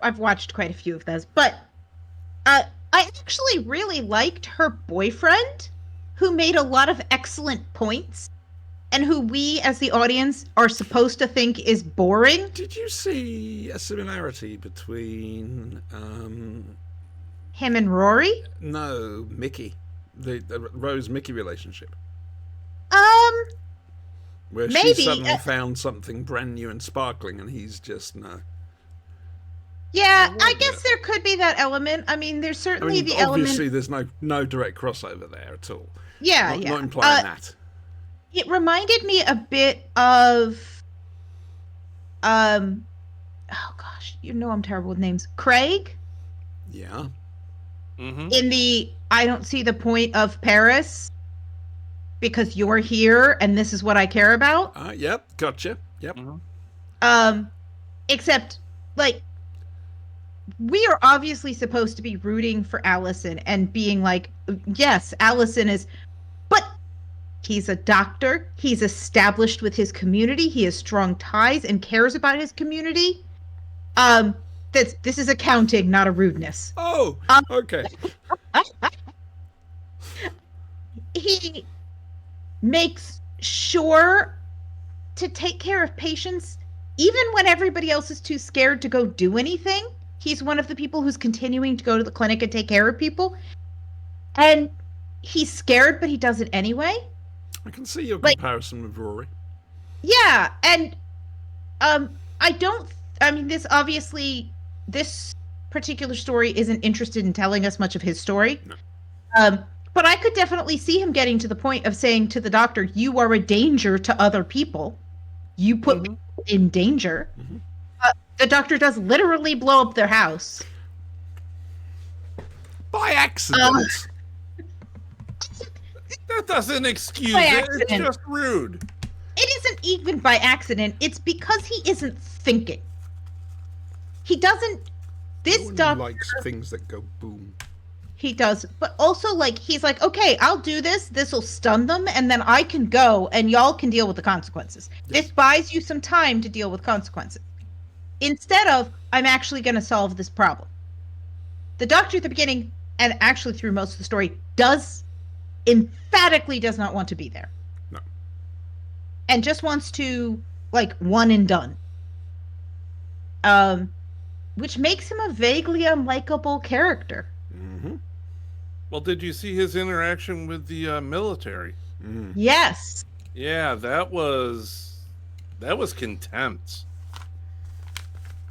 I've watched quite a few of those, but I actually really liked her boyfriend, who made a lot of excellent points, and who we as the audience are supposed to think is boring. Did you see a similarity between Him and Rory? No, Mickey, the Rose-Mickey relationship? Where maybe. she suddenly found something brand new and sparkling, and he's just no. Yeah, I guess there could be that element. I mean, there's certainly the element. Obviously, there's no direct crossover there at all. Yeah, not implying that. It reminded me a bit of, oh gosh, I'm terrible with names. Craig. Yeah. Mm-hmm. In the I don't see the point of Paris because you're here and this is what I care about. Yep, gotcha. Yep. Mm-hmm. Except, like, we are obviously supposed to be rooting for Allison and being like, yes, Allison is, but he's a doctor. He's established with his community. He has strong ties and cares about his community. This is accounting, not a rudeness. Oh, okay. He makes sure to take care of patients even when everybody else is too scared to go do anything. He's one of the people who's continuing to go to the clinic and take care of people. And he's scared, but he does it anyway. I can see your comparison with Rory. Yeah, and this particular story isn't interested in telling us much of his story. No. But I could definitely see him getting to the point of saying to the doctor, you are a danger to other people. You put me in danger. Mm-hmm. The doctor does literally blow up their house. By accident. That doesn't excuse By it. It's accident. just rude. It isn't even by accident. It's because he isn't thinking. He doesn't. This No one doctor. likes things that go boom. He does, but also like he's like, okay, I'll do this. This will stun them, and then I can go, and y'all can deal with the consequences. This buys you some time to deal with consequences. Instead of, I'm actually going to solve this problem. The doctor at the beginning, and actually through most of the story, emphatically does not want to be there. No. And just wants to like one and done. Which makes him a vaguely unlikable character. Mm-hmm. Well, did you see his interaction with the military? Mm. Yes. Yeah, that was contempt.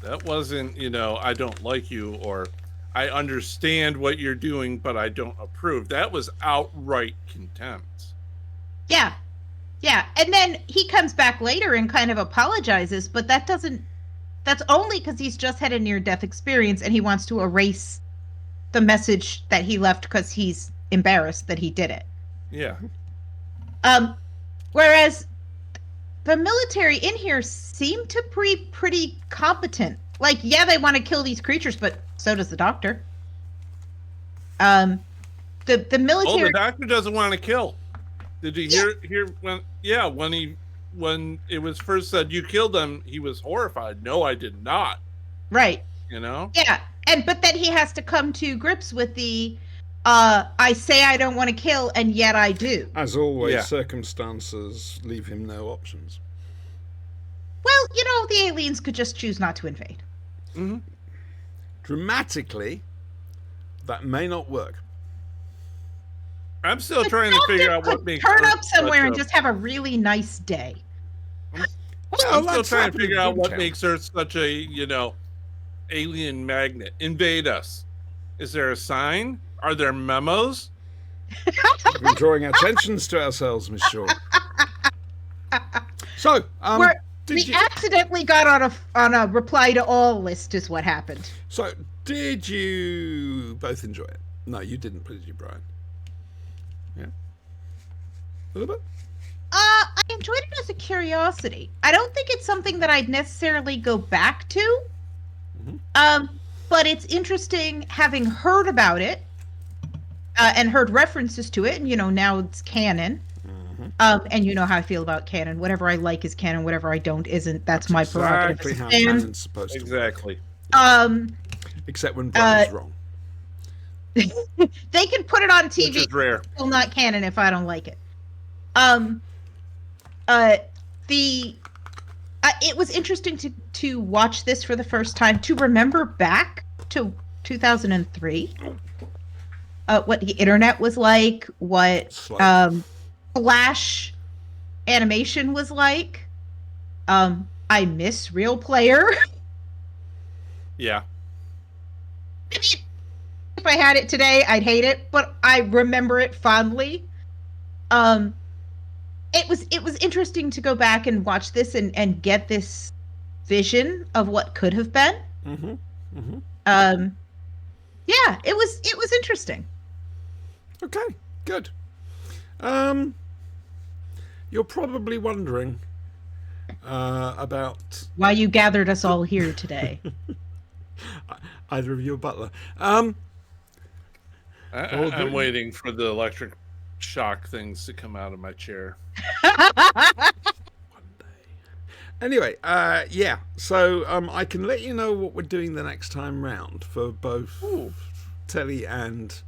That wasn't, I don't like you, or I understand what you're doing, but I don't approve. That was outright contempt. Yeah. Yeah. And then he comes back later and kind of apologizes, but that's only because he's just had a near-death experience and he wants to erase the message that he left because he's embarrassed that he did it. Yeah. Whereas the military in here seem to be pretty competent. Like, yeah, they want to kill these creatures, but so does the doctor. The military. Oh, the doctor doesn't want to kill. Did you hear when it was first said you killed them, he was horrified. No, I did not. Right. Yeah. But then he has to come to grips with the I say I don't want to kill, and yet I do. As always, Yeah. circumstances leave him no options. Well, the aliens could just choose not to invade. Mm-hmm. Dramatically, that may not work. I'm still The trying to figure out doctor what makes turn Earth up somewhere such and a- just have a really nice day. I'm Well, still that's trying to happened figure in out what Boomtown. makes Earth such a, alien magnet. Invade us. Is there a sign? Are there memos? We've been drawing attentions to ourselves, Miss Shaw. So, We accidentally got on a reply to all list is what happened. So, did you both enjoy it? No, you didn't, did you, Brian? Yeah? A little bit? I enjoyed it as a curiosity. I don't think it's something that I'd necessarily go back to. But it's interesting having heard about it and heard references to it, and now it's canon. And you know how I feel about canon. Whatever I like is canon. Whatever I don't isn't. That's my prerogative. Exactly as a how fan. canon's supposed to work. Exactly. Except when Brian's wrong. They can put it on Which TV. is rare. It's still not canon if I don't like it. It was interesting to watch this for the first time, to remember back to 2003, what the internet was like, what Slow. Flash animation was like. I miss Real Player. Yeah. I mean, if I had it today, I'd hate it, but I remember it fondly. It was interesting to go back and watch this and get this vision of what could have been. Yeah, it was interesting. Okay, good. You're probably wondering about Why you gathered us all here today. either of you or Butler. I'm waiting for the electric shock things to come out of my chair. Anyway, yeah. So I can let you know what we're doing the next time round for both Telly and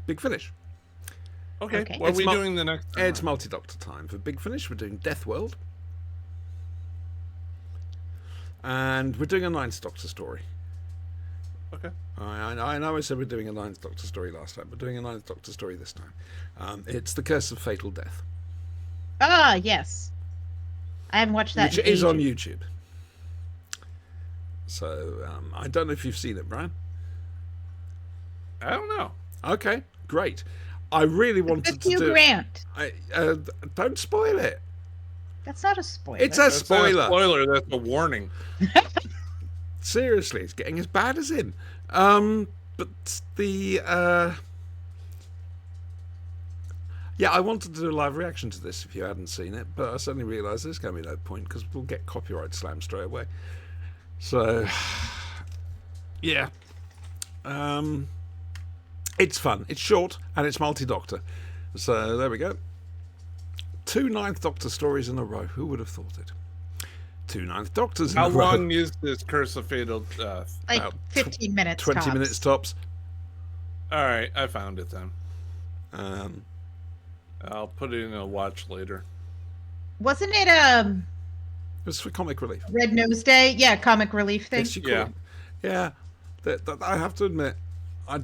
Big Finish. Okay. Okay. What are It's we mul- doing the next time? It's multi-doctor time. For Big Finish, we're doing Death World. And we're doing a Ninth Doctor story. Okay. I know I said we're doing a Ninth Doctor story last time. We're doing a Ninth Doctor story this time. It's The Curse of Fatal Death. Ah, yes. I haven't watched that. Which in is on ages. YouTube. So, I don't know if you've seen it, Brian. I don't know. Okay, great. I really wanted With to Hugh do Grant. don't spoil it. That's not a spoiler. It's a That's not a spoiler. spoiler. That's a warning. Seriously, it's getting as bad as him. But the yeah, I wanted to do a live reaction to this if you hadn't seen it, but I suddenly realised there's going to be no point because we'll get copyright slammed straight away. So yeah, it's fun. It's short and it's multi-Doctor. So there we go. 2 Ninth Doctor stories in a row. Who would have thought it? 2 Ninth Doctors in How a row. long is this Curse of Fatal Death? Like about 15 minutes. 20 tops. minutes tops. All right, I found it then. Um, I'll put it in a watch later. Wasn't it it was for comic relief. Red Nose Day? Yeah, comic relief thing. Yes, you call Yeah. it. Yeah. That I have to admit,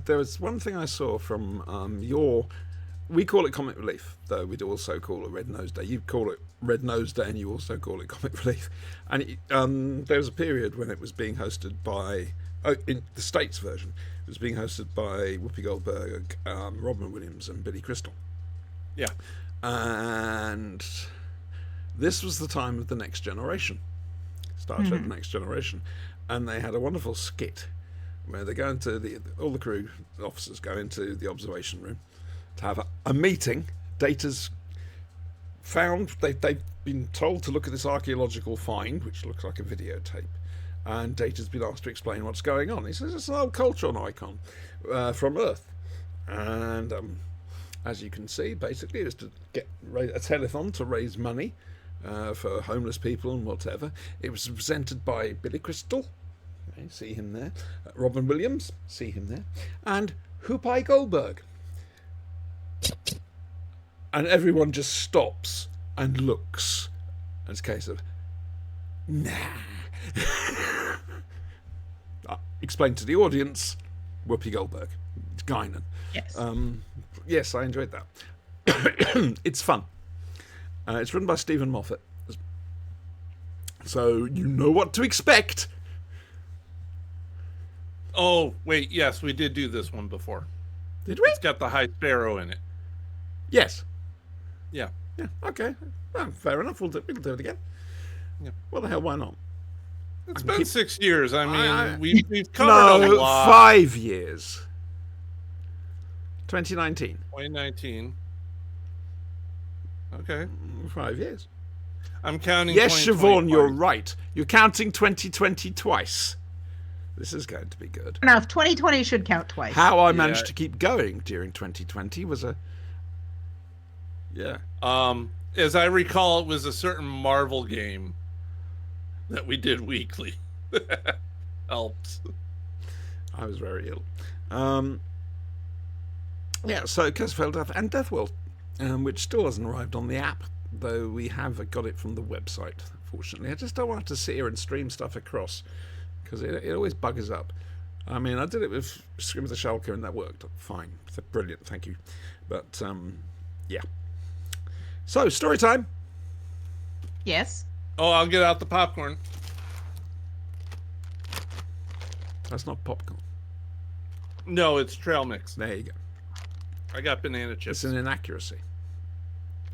there was one thing I saw from we call it comic relief, though we'd also call it Red Nose Day. You call it Red Nose Day, and you also call it comic relief. And there was a period when it was being hosted by, in the States version, it was being hosted by Whoopi Goldberg, Robin Williams, and Billy Crystal. Yeah. And this was the time of the Next Generation, Star Trek: The Next Generation, and they had a wonderful skit where they go into all the crew officers go into the observation room to have a meeting. Data's found, they've been told to look at this archaeological find, which looks like a videotape, and Data's been asked to explain what's going on. He says it's an old Cultron icon from Earth, and as you can see, basically it was to get a telethon to raise money for homeless people and whatever. It was presented by Billy Crystal, okay, see him there, Robin Williams, see him there, and Whoopi Goldberg. And everyone just stops and looks. And it's a case of, nah. Explain to the audience, Whoopi Goldberg. It's Guinan. Yes. Yes, I enjoyed that. It's fun. It's written by Stephen Moffat. So you know what to expect. Oh, wait, yes, we did do this one before. Did we? It's got the High Sparrow in it. Yes. Yeah. Yeah, okay. Well, fair enough. We'll do it again. Yeah. What the hell, why not? It's been 6 years. I mean, we've No, covered a lot. 5 years. 2019. 2019. Okay. 5 years. I'm counting. Yes, 2020 Siobhan, you're twice. right. You're counting 2020 twice. This is going to be good. Enough. 2020 should count twice. How I managed to keep going during 2020 was a... Yeah. As I recall, it was a certain Marvel game that we did weekly. Helps. I was very ill. Yeah, so Curse Death and Deathworld, which still hasn't arrived on the app, though we have got it from the website, fortunately. I just don't want to sit here and stream stuff across, because it always buggers up. I mean, I did it with Scream of the Shulker, and that worked fine. Brilliant, thank you. But, yeah. So, story time. Yes. Oh, I'll get out the popcorn. That's not popcorn. No, it's trail mix. There you go. I got banana chips. It's an inaccuracy.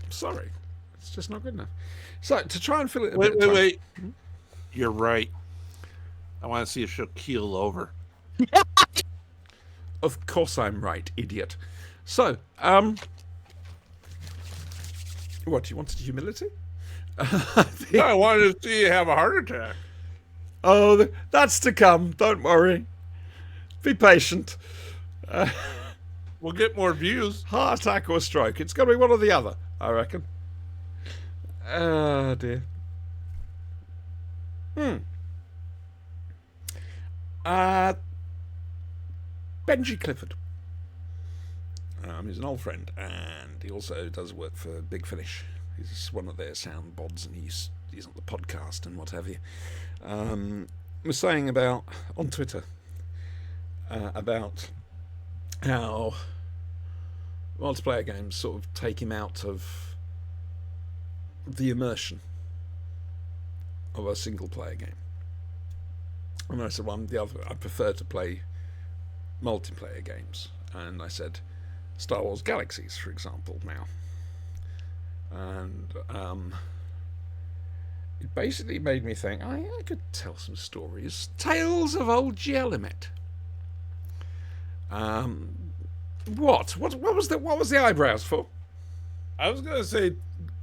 I'm sorry. It's just not good enough. So, to try and fill it in a Wait, bit of wait, time- wait. You're right. I want to see if she'll keel over. Of course I'm right, idiot. So, what, you wanted humility? No, I wanted to see you have a heart attack. Oh, that's to come. Don't worry. Be patient. We'll get more views. Heart attack or stroke. It's got to be one or the other, I reckon. Oh, dear. Benji Clifford. He's an old friend, and he also does work for Big Finish. He's one of their sound bods, and he's on the podcast and what have you. Was saying about on Twitter about how multiplayer games sort of take him out of the immersion of a single player game. And I said, well, I prefer to play multiplayer games. And I said, Star Wars Galaxies, for example, now. And it basically made me think I could tell some stories. Tales of Old Jelimet. What was the eyebrows for? I was gonna say,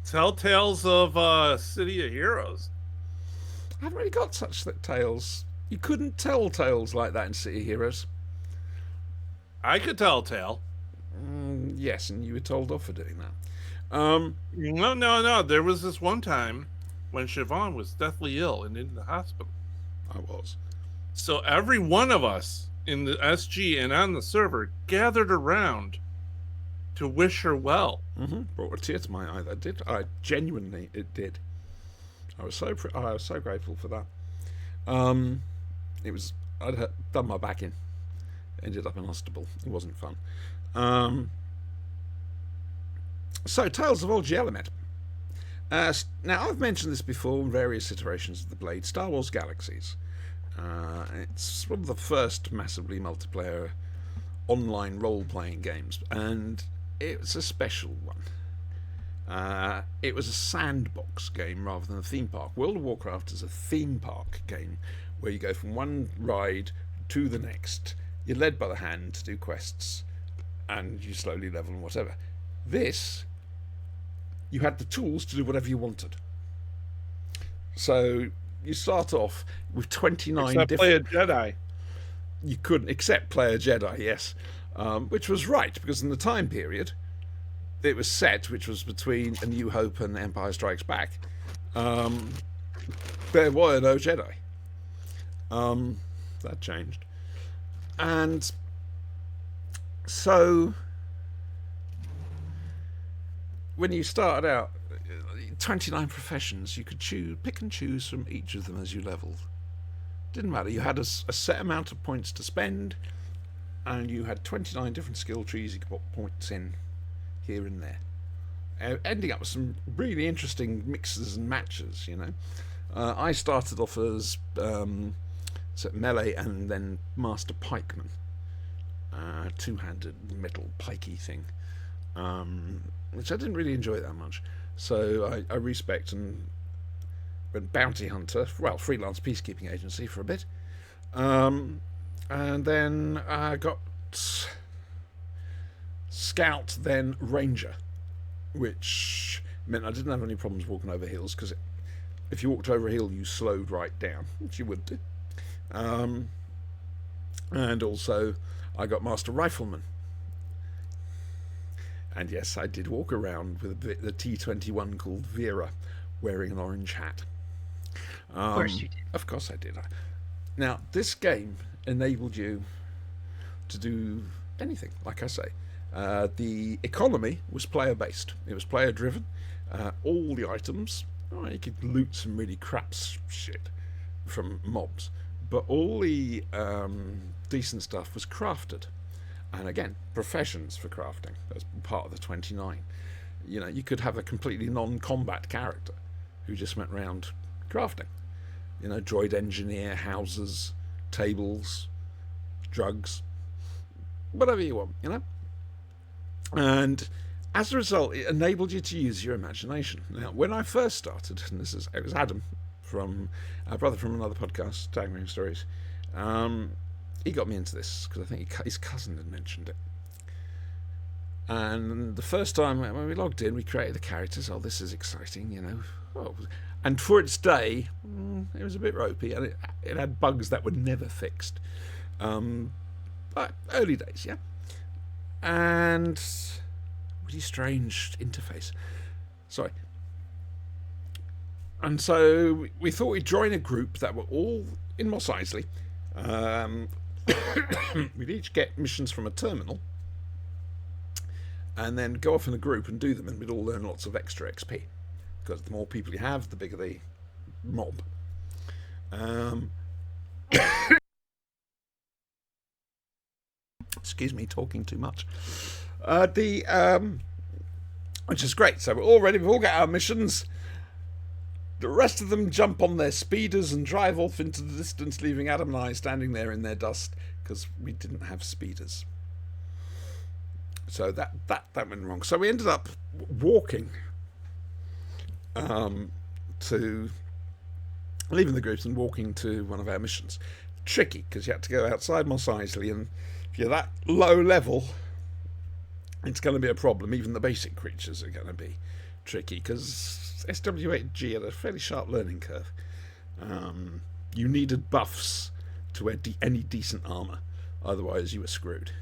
tell tales of City of Heroes. I haven't really got such tales. You couldn't tell tales like that in City Heroes. I could tell a tale. Yes, and you were told off for doing that. No. There was this one time when Siobhan was deathly ill and in the hospital. I was. So every one of us in the SG and on the server gathered around to wish her well. Brought a tear to my eye. That did. It did. I was so grateful for that. I'd done my back in. Ended up in hospital. It wasn't fun. So, Tales of Old Jelimet. Now, I've mentioned this before in various iterations of the Blade. Star Wars Galaxies. It's one of the first massively multiplayer online role-playing games, and it's a special one. It was a sandbox game rather than a theme park. World of Warcraft is a theme park game where you go from one ride to the next. You're led by the hand to do quests, and you slowly level and whatever. This, you had the tools to do whatever you wanted. So you start off with 29 Except play a Jedi. You couldn't, except play a Jedi, yes. Which was right, because in the time period it was set, which was between A New Hope and Empire Strikes Back, there were no Jedi. That changed. And so when you started out, 29 professions, you could pick and choose from each of them as you leveled. Didn't matter. You had a set amount of points to spend, and you had 29 different skill trees you could put points in here and there, ending up with some really interesting mixes and matches. I started off as melee and then Master Pikeman, two-handed metal pikey thing, which I didn't really enjoy that much. So I respect and went bounty hunter, freelance peacekeeping agency for a bit, and then I got scout, then ranger, which meant I didn't have any problems walking over hills, because if you walked over a hill you slowed right down, which you would do. And also I got master rifleman, and yes, I did walk around with the T-21 called Vera, wearing an orange hat. Of course you did. Of course I did. Now, this game enabled you to do anything, like I say. The economy was player-based. It was player-driven. All the items, you could loot some really crap shit from mobs, but all the decent stuff was crafted. And again, professions for crafting. That's part of the 29. You could have a completely non-combat character who just went around crafting. Droid engineer, houses, tables, drugs, whatever you want, And as a result, it enabled you to use your imagination. Now, when I first started, and it was Adam, from our brother from another podcast, Staggering Stories, he got me into this because I think his cousin had mentioned it. And the first time when we logged in, we created the characters. Oh, this is exciting, and for its day, it was a bit ropey, and it had bugs that were never fixed. But early days, yeah. And really strange interface. Sorry. And so we thought we'd join a group that were all in Mos Eisley. We'd each get missions from a terminal, and then go off in a group and do them, and we'd all learn lots of extra XP, because the more people you have, the bigger the mob. Excuse me, talking too much. Which is great. So we're all ready. We've all got our missions. The rest of them jump on their speeders and drive off into the distance, leaving Adam and I standing there in their dust, because we didn't have speeders. So that went wrong. So we ended up walking to leaving the groups and walking to one of our missions. Tricky, because you had to go outside Mos Eisley, and if you're that low level, it's going to be a problem. Even the basic creatures are going to be tricky, because SW8G had a fairly sharp learning curve. You needed buffs to wear any decent armour, otherwise you were screwed.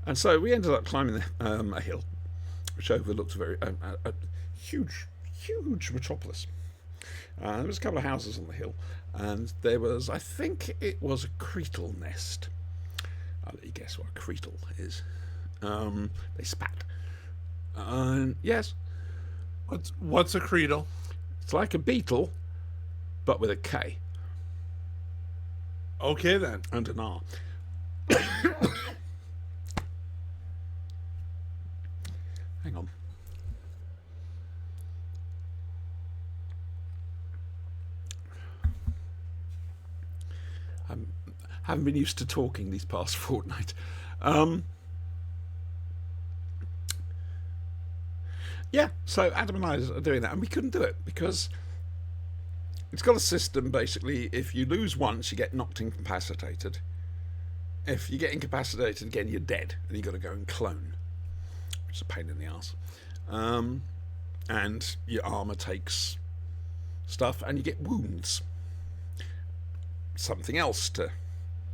And so we ended up climbing a hill, which overlooked a huge metropolis. There was a couple of houses on the hill, and there was, I think it was a Creetle nest. I'll let you guess what a Creetle is. They spat. Yes. What's a creedle? It's like a beetle, but with a K. Okay, then. And an R. Hang on. I haven't been used to talking these past fortnight. Yeah, so Adam and I are doing that, and we couldn't do it because it's got a system. Basically, if you lose once, you get knocked incapacitated. If you get incapacitated again, you're dead, and you've got to go and clone, which is a pain in the ass. And your armour takes stuff, and you get wounds. Something else to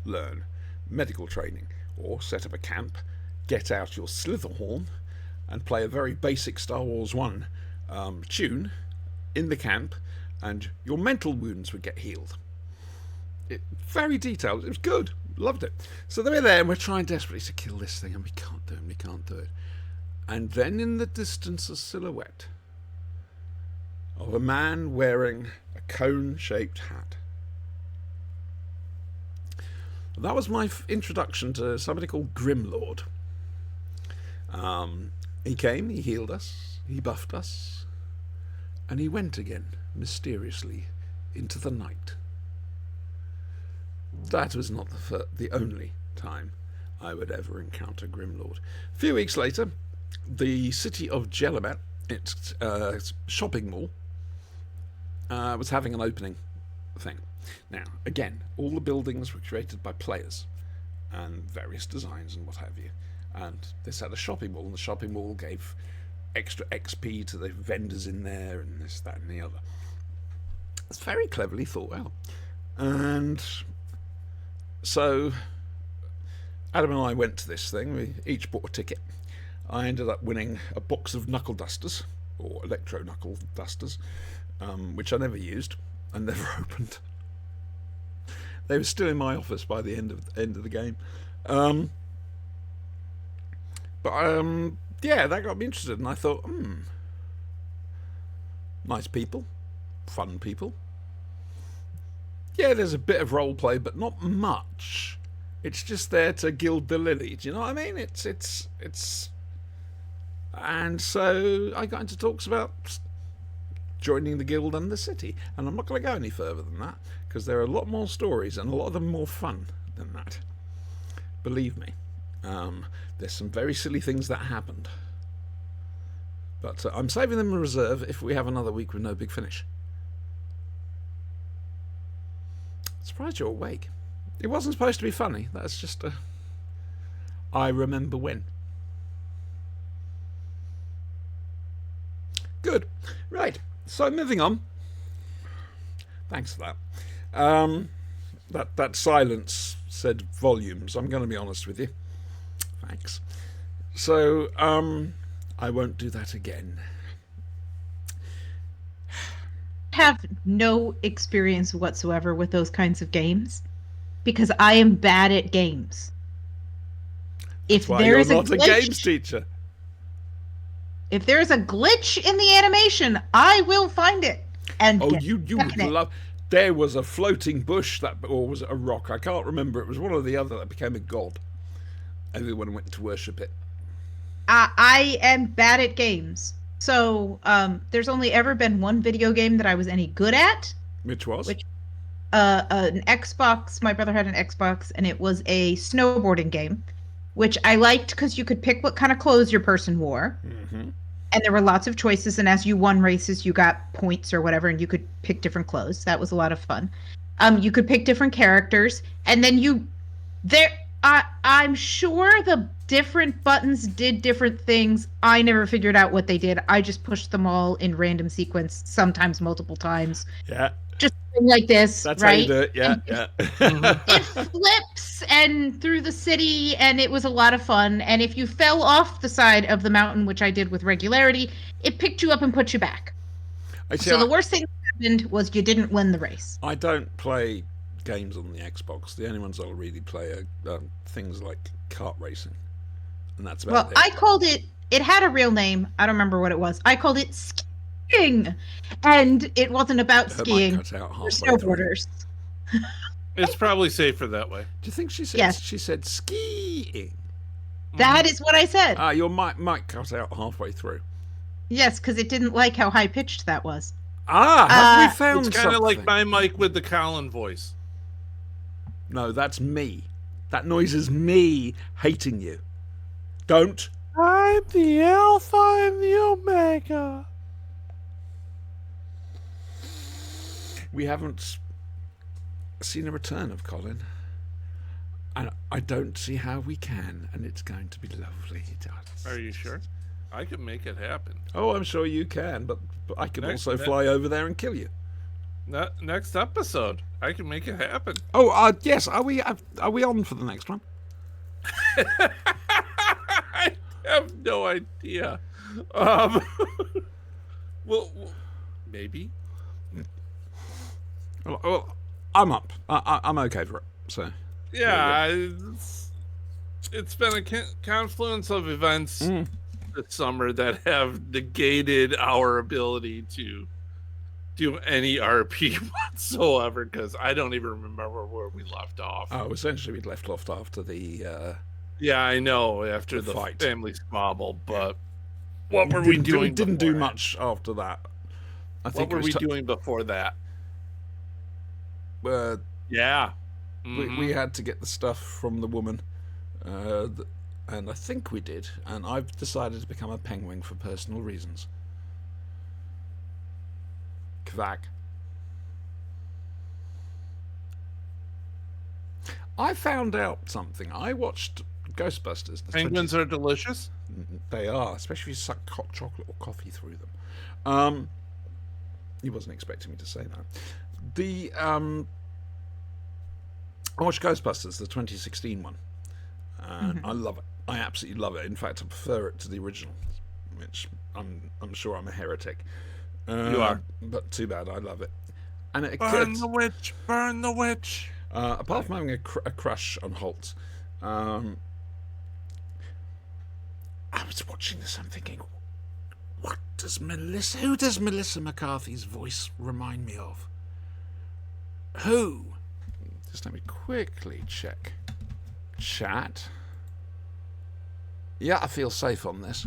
learn, medical training, or set up a camp, get out your Slitherhorn, and play a very basic Star Wars 1 tune in the camp, and your mental wounds would get healed. Very detailed. It was good. Loved it. So we're there, and we're trying desperately to kill this thing, and we can't do it. And then in the distance, a silhouette of a man wearing a cone-shaped hat. That was my introduction to somebody called Grimlord. He came, he healed us, he buffed us, and he went again, mysteriously, into the night. That was not the only time I would ever encounter Grimlord. A few weeks later, the city of Jelamet, its shopping mall, was having an opening thing. Now, again, all the buildings were created by players and various designs and what have you. And this had a shopping mall, and the shopping mall gave extra XP to the vendors in there, and this, that, and the other. It's very cleverly thought out. And so Adam and I went to this thing. We each bought a ticket. I ended up winning a box of knuckle dusters, or electro knuckle dusters, which I never used and never opened. They were still in my office by the end of the game. Yeah, that got me interested, and I thought, nice people, fun people. Yeah, there's a bit of role play, but not much. It's just there to gild the lily. Do you know what I mean? It's. And so I got into talks about joining the guild and the city, and I'm not going to go any further than that because there are a lot more stories, and a lot of them more fun than that. Believe me. There's some very silly things that happened, but I'm saving them in reserve if we have another week with no big finish. Surprised you're awake. It wasn't supposed to be funny. That's just I remember when. Good. Right. So moving on. Thanks for that. That silence said volumes. I'm going to be honest with you. Thanks. So, I won't do that again. Have no experience whatsoever with those kinds of games because I am bad at games. If Why there you're is not a a games teacher. If there is a glitch in the animation, I will find it and you would love. There was a floating bush or was it a rock? I can't remember. It was one or the other that became a god. Everyone went to worship it. I am bad at games. So there's only ever been one video game that I was any good at. Which was? An Xbox. My brother had an Xbox, and it was a snowboarding game, which I liked because you could pick what kind of clothes your person wore. Mm-hmm. And there were lots of choices, and as you won races, you got points or whatever, and you could pick different clothes. That was a lot of fun. You could pick different characters, and then I'm sure the different buttons did different things. I never figured out what they did. I just pushed them all in random sequence, sometimes multiple times. Yeah. Just like this, That's right? how you do it. Yeah, yeah. It flips and through the city, and it was a lot of fun. And if you fell off the side of the mountain, which I did with regularity, it picked you up and put you back. So the worst thing that happened was you didn't win the race. I don't play games on the Xbox. The only ones I'll really play are things like kart racing, and that's about it. I called it. It had a real name. I don't remember what it was. I called it skiing, and it wasn't about skiing. Cut out For halfway through. snowboarders. It's probably safer that way. Do you think she said? Yes. She said skiing. That is what I said. Your mic cut out halfway through. Yes, because it didn't like how high pitched that was. Have we found It's kind of like something? my mic with the Colin voice. No, that's me. That noise is me hating you. Don't. I'm the Alpha and the Omega. We haven't seen a return of Colin. And I don't see how we can, and it's going to be lovely. Are you sure? I can make it happen. Oh, I'm sure you can, but I can Next- also fly over there and kill you. Next episode, I can make it happen. Oh, yes. Are we on for the next one? I have no idea. Well, maybe. Well, I'm up. I'm okay for it. So. Yeah, it's been a confluence of events this summer that have negated our ability to do any RP whatsoever, because I don't even remember where we left off. Oh, essentially we'd left off after the. Yeah, I know, after The the fight. family squabble, but what were we doing? Didn't do beforehand? much after that. I What think were it we was doing before that? Yeah. we had to get the stuff from the woman, and I think we did. And I've decided to become a penguin for personal reasons. Kvak. I found out something. I watched Ghostbusters. the Penguins are delicious. They are, especially if you suck hot chocolate or coffee through them. He wasn't expecting me to say that. I watched Ghostbusters, the 2016 one, and I love it. I absolutely love it. In fact, I prefer it to the original, which I'm sure I'm a heretic. You are, but too bad. I love it. And it burn occurred, the witch, burn the witch. apart from having a crush on Holt, I was watching this. I'm thinking, who does Melissa McCarthy's voice remind me of? Who? Just let me quickly check. Chat. Yeah, I feel safe on this.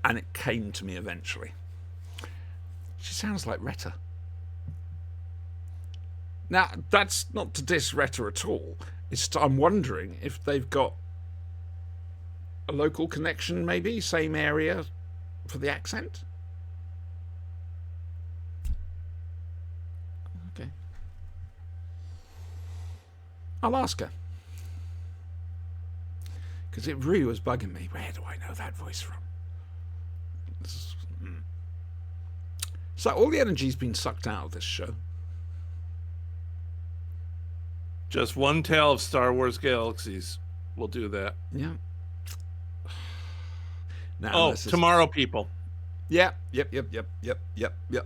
And it came to me eventually. She sounds like Retta. Now, that's not to diss Retta at all. I'm wondering if they've got a local connection, maybe, same area for the accent. Okay. I'll ask her. Because it really was bugging me. Where do I know that voice from? So all the energy's been sucked out of this show. Just one tale of Star Wars Galaxies will do that. Yeah. Now, Oh, this is- Tomorrow People. Yep.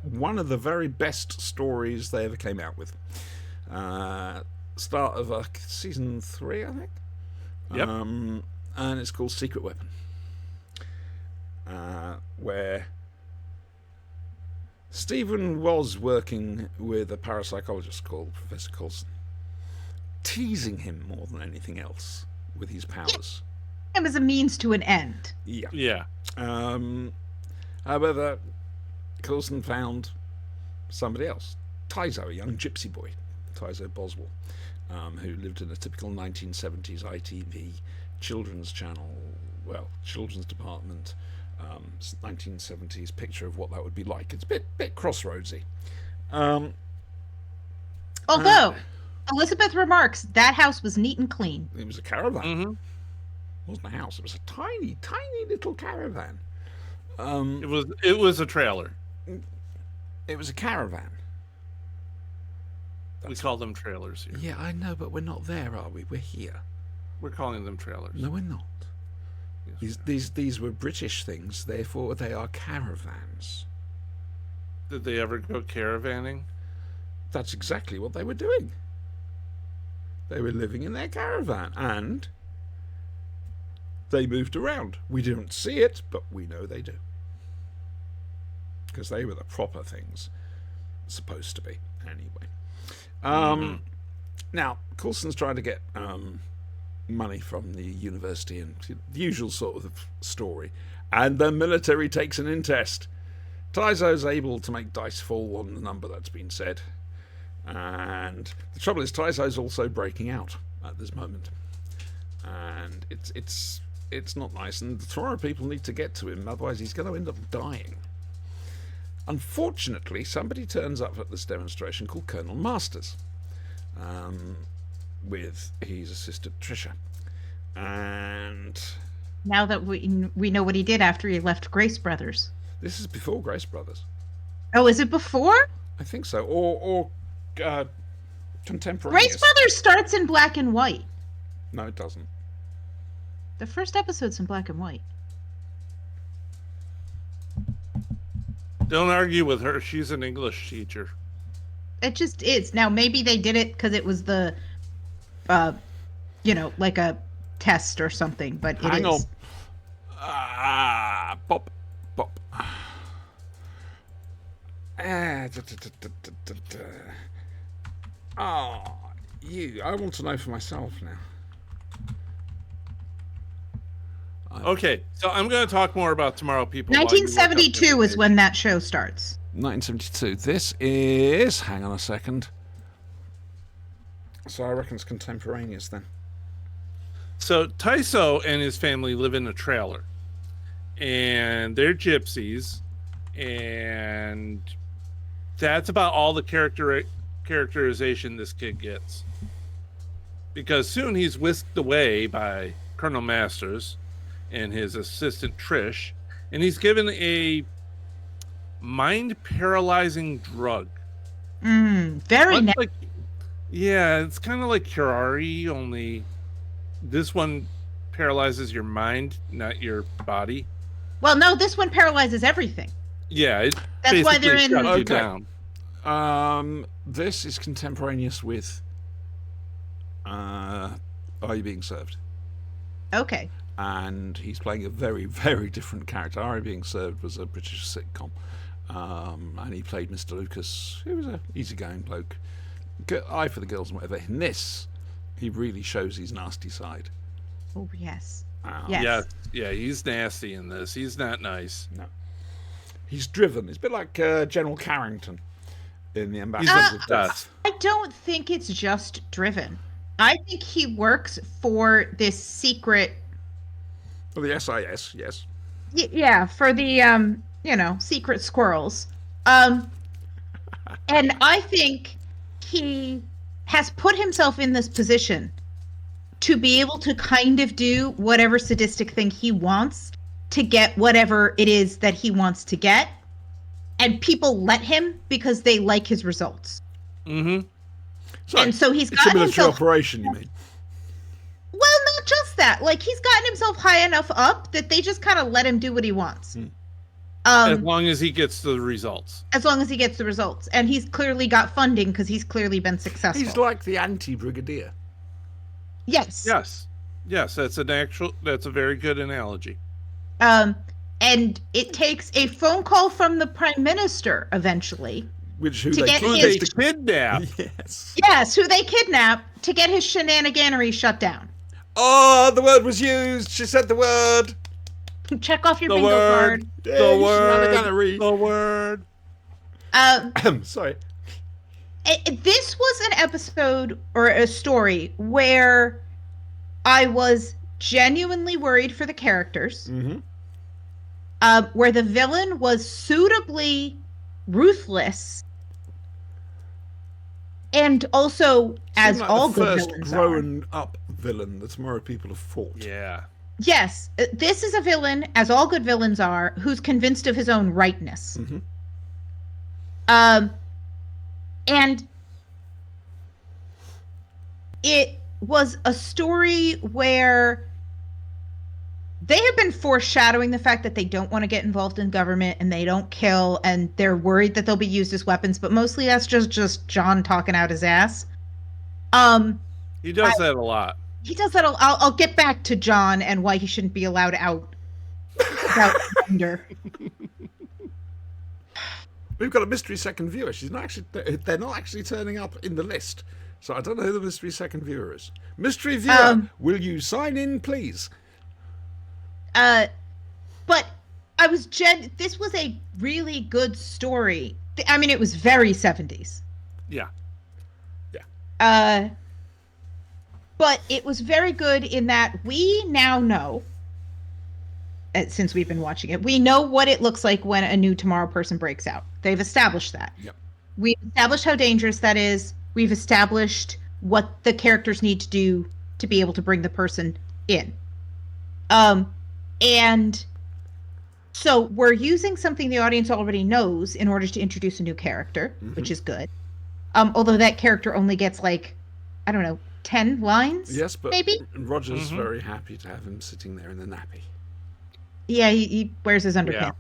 One of the very best stories they ever came out with. Start of season 3, I think. Yep. And it's called Secret Weapon. Where Stephen was working with a parapsychologist called Professor Coulson, teasing him more than anything else with his powers. Him as a means to an end. Yeah. Yeah. However, Coulson found somebody else, Tyzo, a young gypsy boy, Tyzo Boswell, who lived in a typical 1970s ITV children's channel, children's department, 1970s picture of what that would be like. It's a bit crossroadsy. Although, Elizabeth remarks that house was neat and clean. It was a caravan. Mm-hmm. It wasn't a house. It was a tiny, tiny little caravan. It was a trailer. It was a caravan. We call them trailers here. Yeah, I know, but we're not there, are we? We're here. We're calling them trailers. No, we're not. Yes, These were British things, therefore they are caravans. Did they ever go caravanning? That's exactly what they were doing. They were living in their caravan, and they moved around. We didn't see it, but we know they do. Because they were the proper things. Supposed to be, anyway. Now, Coulson's trying to get money from the university, and the usual sort of story. And the military takes an interest. Tyso's able to make dice fall on the number that's been said. And the trouble is, Tyso's also breaking out at this moment. And it's not nice. And the Torah people need to get to him, otherwise he's going to end up dying. Unfortunately, somebody turns up at this demonstration called Colonel Masters. With his assistant Trisha. And Now that we know what he did after he left Grace Brothers. this is before Grace Brothers. Oh, is it before? I think so. Or contemporaneous. Grace Brothers starts in black and white. No, it doesn't. The first episode's in black and white. Don't argue with her. She's an English teacher. It just is. Now, maybe they did it because it was the, like a test or something, but it Hang is. on. Bop. I want to know for myself now. Okay, so I'm going to talk more about Tomorrow People. while you look up 1972 is information. when that show starts. 1972. This is... Hang on a second. So I reckon it's contemporaneous then. So Tyso and his family live in a trailer, and they're gypsies, and that's about all the characterization this kid gets. Because soon he's whisked away by Colonel Masters and his assistant Trish, and he's given a mind-paralyzing drug. Very Much like, yeah, it's kind of like Curari, only this one paralyzes your mind, not your body. Well, no, this one paralyzes everything. Yeah, it That's why they're basically in- shuts you Okay. down. This is contemporaneous with Are You Being Served? Okay. And he's playing a very, very different character. Are You Being Served was a British sitcom. And he played Mr. Lucas, who was an easygoing bloke. Eye for the girls and whatever. In this, he really shows his nasty side. Oh, yes. Yeah, he's nasty in this. He's not nice. No. He's driven. It's a bit like General Carrington in The He's Ambassadors a of Death. dust. I don't think it's just driven. I think he works for this secret. Well, the SIS, yes. Yeah, for the secret squirrels. And I think he has put himself in this position to be able to kind of do whatever sadistic thing he wants to get whatever it is that he wants to get. And people let him because they like his results. Mm-hmm. And so he's it's a gotten military himself... operation, you mean? Well, not just that. Like, he's gotten himself high enough up that they just kind of let him do what he wants. As long as he gets the results. As long as he gets the results. And he's clearly got funding because he's clearly been successful. He's like the anti-brigadier. Yes. Yes, that's a very good analogy. And it takes a phone call from the Prime Minister eventually. Who To they get Who his- they kidnap. Yes. Yes, who they kidnap to get his shenaniganery shut down. Oh, the word was used. She said the word. Check off your The bingo word. card. The word. Shenaniganery. The word. Sorry. This was an episode or a story where I was genuinely worried for the characters. Mm-hmm. where the villain was suitably ruthless, and also, as Seemed like all the good first villains are. grown-up villain that more people have fought. Yeah. Yes, this is a villain, as all good villains are, who's convinced of his own rightness. Mhm. And it was a story where they have been foreshadowing the fact that they don't want to get involved in government and they don't kill and they're worried that they'll be used as weapons, but mostly that's just John talking out his ass. He does that a lot. He does that. I'll get back to John and why he shouldn't be allowed out without wonder. We've got a mystery second viewer. She's not actually. They're not actually turning up in the list, so I don't know who the mystery second viewer is. Mystery viewer, will you sign in, please? But I was this was a really good story. I mean, it was very 70s. Yeah. But it was very good in that we now know, since we've been watching it, we know what it looks like when a new Tomorrow person breaks out. They've established that. Yep. We've established how dangerous that is. We've established what the characters need to do to be able to bring the person in. And so we're using something the audience already knows in order to introduce a new character, which is good. Although that character only gets like, I don't know, 10 lines? Yes, but maybe? Roger's very happy to have him sitting there in the nappy. Yeah, he wears his underpants.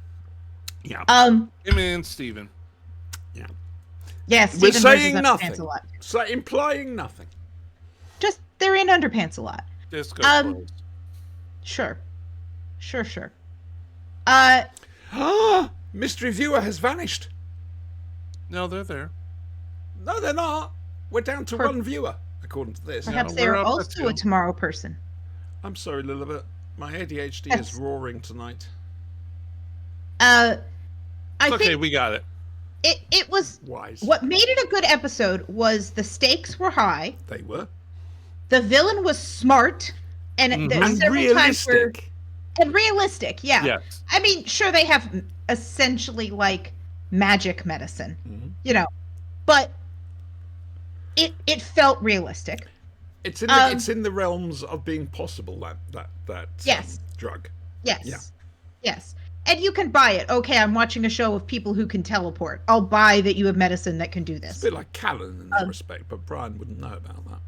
Yeah. Him and Steven. Yeah. Yeah, We're Steven wears his saying underpants nothing. a lot. So implying nothing. Just, they're in underpants a lot. Disco clothes. Sure. Mystery viewer has vanished. No, they're there. No, they're not. We're down to one viewer, according to this. Perhaps No, they we're are up to also a two. Tomorrow person. I'm sorry, Lilibet. My ADHD Yes. is roaring tonight. I It's okay, think we got it. it was, Wise. what made it a good episode was the stakes were high, They were. the villain was smart, and there And several times where realistic. and realistic. Yeah. Yes. I mean, sure, they have essentially like magic medicine, you know, but it felt realistic. It's in the realms of being possible, that Yes. drug. Yes. Yeah. Yes. And you can buy it. Okay, I'm watching a show of people who can teleport. I'll buy that you have medicine that can do It's this. a bit like Callan in that respect, but Brian wouldn't know about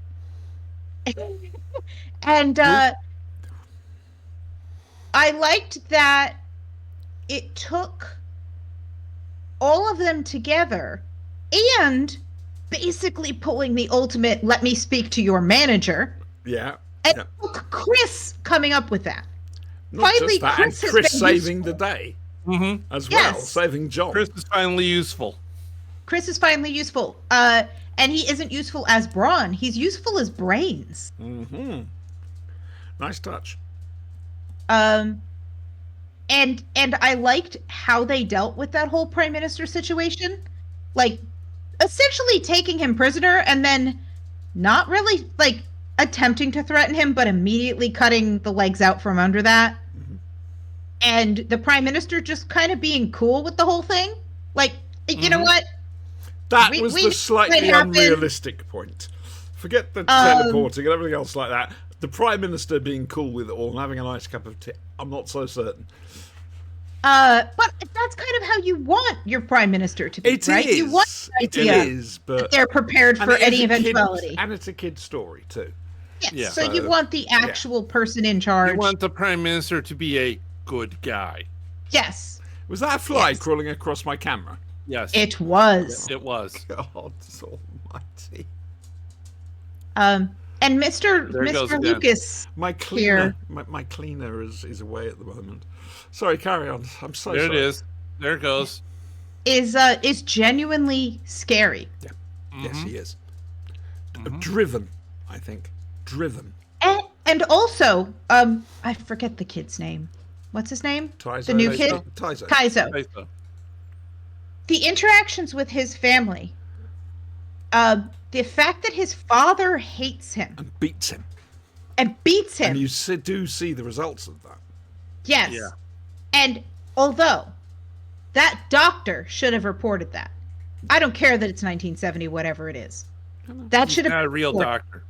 that. And I liked that it took all of them together and basically pulling the ultimate let me speak to your manager. Yeah. And yeah. took Chris coming up with that. Not finally, just that, Chris and has Chris been saving useful. the day Mm-hmm. as well, Yes. saving John. Chris is finally useful. Chris is finally useful. And he isn't useful as brawn. He's useful as brains. Mm-hmm. Nice touch. And I liked how they dealt with that whole prime minister situation, like essentially taking him prisoner and then not really like attempting to threaten him, but immediately cutting the legs out from under that. And the prime minister just kind of being cool with the whole thing, like, you know what? That We- was we the let slightly it happen. unrealistic point. Forget the teleporting and everything else like that. The Prime Minister being cool with it all and having a nice cup of tea, I'm not so certain. But that's kind of how you want your prime minister to be, It right? is. You want the It idea is, but... that they're prepared and for it is any a kid- eventuality. and it's a kid's story, too. Yes. Yeah. So you So, want the actual person in charge. You want the prime minister to be a good guy. Yes, Was that a fly Yes. crawling across my camera? Yes, it was. it was. God almighty. And Mr. There it goes Mr. again. Lucas My cleaner, my cleaner is away at the moment. Sorry, carry on. I'm so There sorry. it is. There it goes. is genuinely scary. Yes, he is. Driven, I think. Driven. And also, I forget the kid's name. What's his name? Taizo. The new kid? Taizo. Kaizo. Nice though. The interactions with his family. The fact that his father hates him And beats him. and beats him. And you do see the results of that. Yes. Yeah. And Although, that doctor should have reported that. I don't care that it's 1970, whatever it is. That He's should have not a real reported. doctor.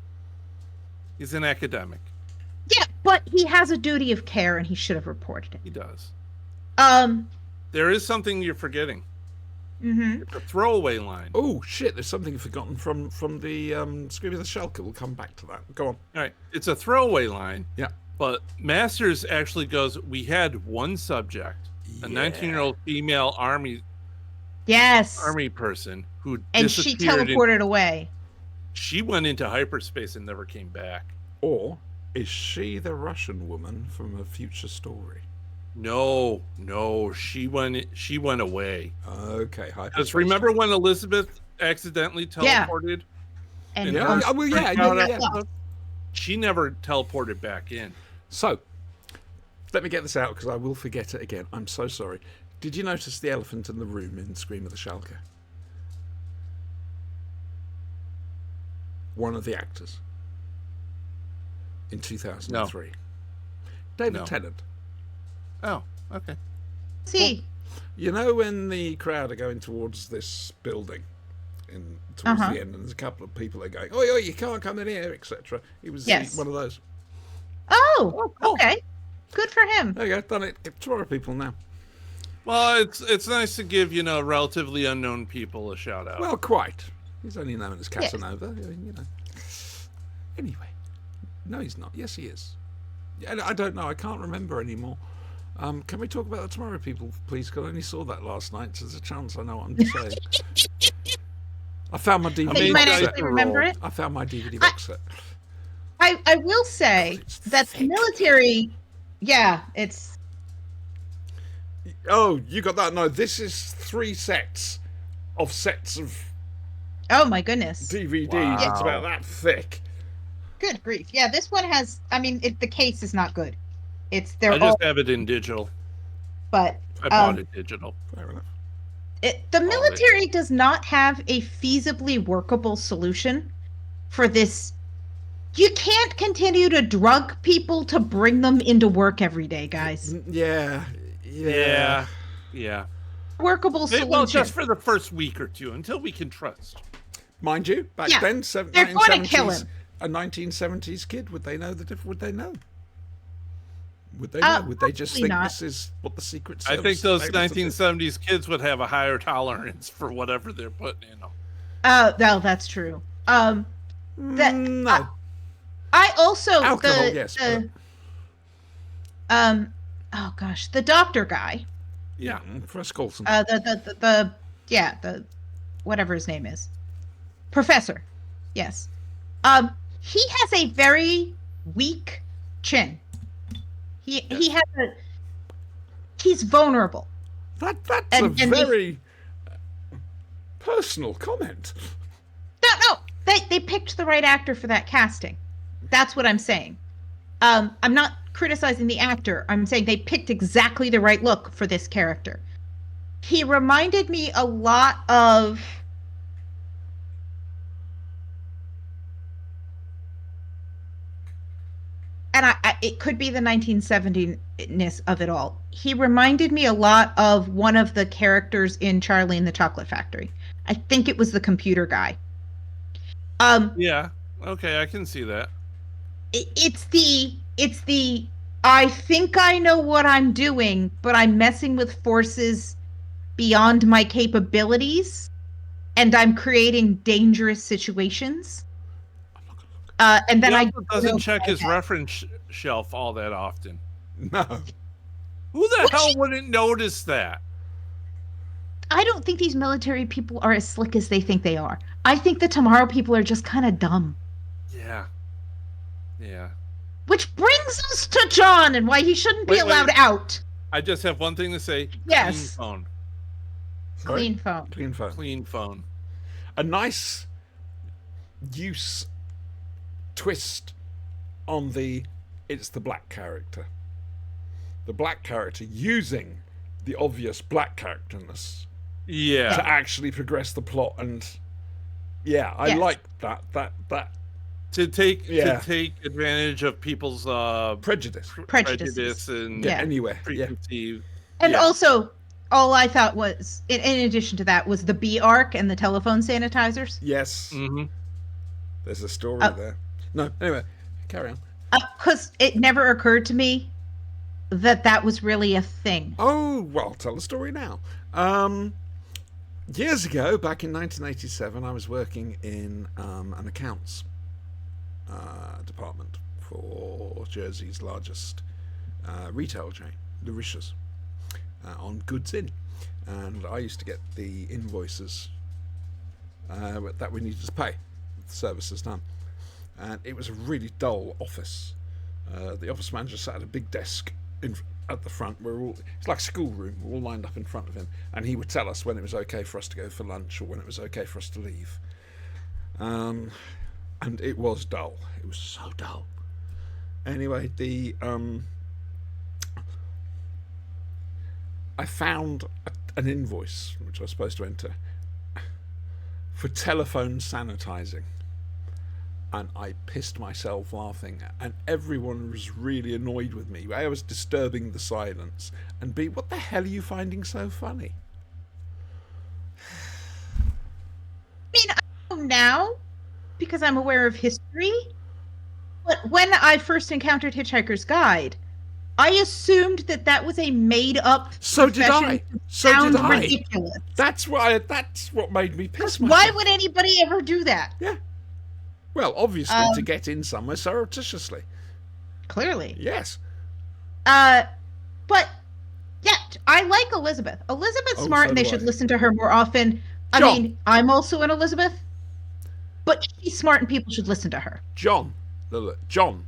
He's an academic. Yeah, but he has a duty of care, and he should have reported it. He does. Um. There is something you're forgetting. Mm-hmm. It's a throwaway line. Oh shit! There's something forgotten from the Scream of the Shalka. We'll come back to that. Go on. All right. It's a throwaway line. Yeah. But Masters actually goes, we had one subject, a 19-year-old female army Yes. person who And she disappeared. teleported away. She went into hyperspace and never came back. Or is she the Russian woman from a future story? No, she went away. Okay. Because remember when Elizabeth accidentally Yeah. teleported? And Yeah. um, Well, yeah. yeah. She never teleported back in. So, let me get this out because I will forget it again. I'm so sorry. Did you notice the elephant in the room in Scream of the Shalka? One of the actors in 2003. David No. Tennant. Oh, okay. see. You know when the crowd are going towards this building towards Uh-huh. the end, and there's a couple of people that are going, "Oh, you can't come in here," etc. He was Yes. one of those. Oh, cool. okay. Good for him. There you go, done it. Get 12 people now. Well, it's nice to give, relatively unknown people a shout out. Well, quite. He's only known as Casanova, you know. Anyway, no, he's not. Yes, he is. Yeah, I don't know. I can't remember anymore. Can we talk about the Tomorrow People, please? Because I only saw that last night. So there's a chance I know what I'm saying. I found my DVD You might box set. actually remember it. I found my DVD box set. I will say It's that the thick. military, yeah, it's Oh, you got that? No, this is 3 sets of oh my goodness. DVDs. Wow. It's about that thick. Good grief. Yeah, this one has, I mean, the case is not good. They're I all, just have it in digital. but I bought it digital. Fair enough. the military does not have a feasibly workable solution for this. You can't continue to drug people to bring them into work every day, guys. Yeah. Yeah. Workable solution. Well, just for the first week or two until we can trust. Mind you, back Yeah, then, they're going to kill 1970s, him. a 1970s kid, would they know the difference? Would they know? Would they know? Would they just probably think not. this is what the Secret I Service think those is able to do? 1970s kids would have a higher tolerance for whatever they're putting in them. No, that's true. That No. I also Alcohol, the, yes, the oh gosh, the doctor guy, Yeah. Chris Coulson. the whatever his name is, Professor, yes, he has a very weak chin. He has he's vulnerable. That's and a they- very personal comment. No, they picked the right actor for that casting. That's what I'm saying. I'm not criticizing the actor. I'm saying they picked exactly the right look for this character. He reminded me a lot of and it could be the 1970ness of it all. He reminded me a lot of one of the characters in Charlie and the Chocolate Factory. I think it was the computer guy. Yeah. Okay, I can see that. It's the I think I know what I'm doing, but I'm messing with forces beyond my capabilities, and I'm creating dangerous situations. And then He I also doesn't check his reference shelf all that often. No. Who the hell wouldn't notice that? I don't think these military people are as slick as they think they are. I think the Tomorrow People are just kind of dumb. Yeah. Which brings us to John and why he shouldn't be Wait. allowed out. I just have one thing to say. Yes. Clean phone. Sorry? Clean phone. Clean phone. Clean phone. A nice twist on it's the black character. The black character using the obvious black characterness Yeah. to actually progress the plot, and I Yes. like that To take Yeah. advantage of people's prejudice. Prejudices. prejudice and Yeah. Anywhere. Yeah. preconceived. And Yeah. also, all I thought was, in addition to that, was the bee arc and the telephone sanitizers. Yes, Mm-hmm. there's a story Uh, there. No, anyway, carry on. Because it never occurred to me that was really a thing. Oh, well, tell the story now. Years ago, back in 1987, I was working in an accounts department for Jersey's largest retail chain, the Rishas, on Goods Inn. And I used to get the invoices that we needed to pay, the services done. And it was a really dull office. The office manager sat at a big desk at the front. It's like a schoolroom. We're all lined up in front of him, and he would tell us when it was okay for us to go for lunch or when it was okay for us to leave. And it was dull. It was so dull. Anyway, I found an invoice which I was supposed to enter for telephone sanitizing. And I pissed myself laughing, and everyone was really annoyed with me. A, I was disturbing the silence, and B, what the hell are you finding so funny? I mean, I know now because I'm aware of history. But when I first encountered Hitchhiker's Guide, I assumed that was a made-up So did profession I. to So sound did I. ridiculous. That's what made me piss myself. Why would anybody ever do that? Yeah. Well, obviously to get in somewhere surreptitiously. Clearly. Yes. But yeah, I like Elizabeth. Elizabeth's Oh, smart, so and they do should I. listen to her more often. I John. mean, I'm also an Elizabeth, but she's smart, and people should listen to her. John. John.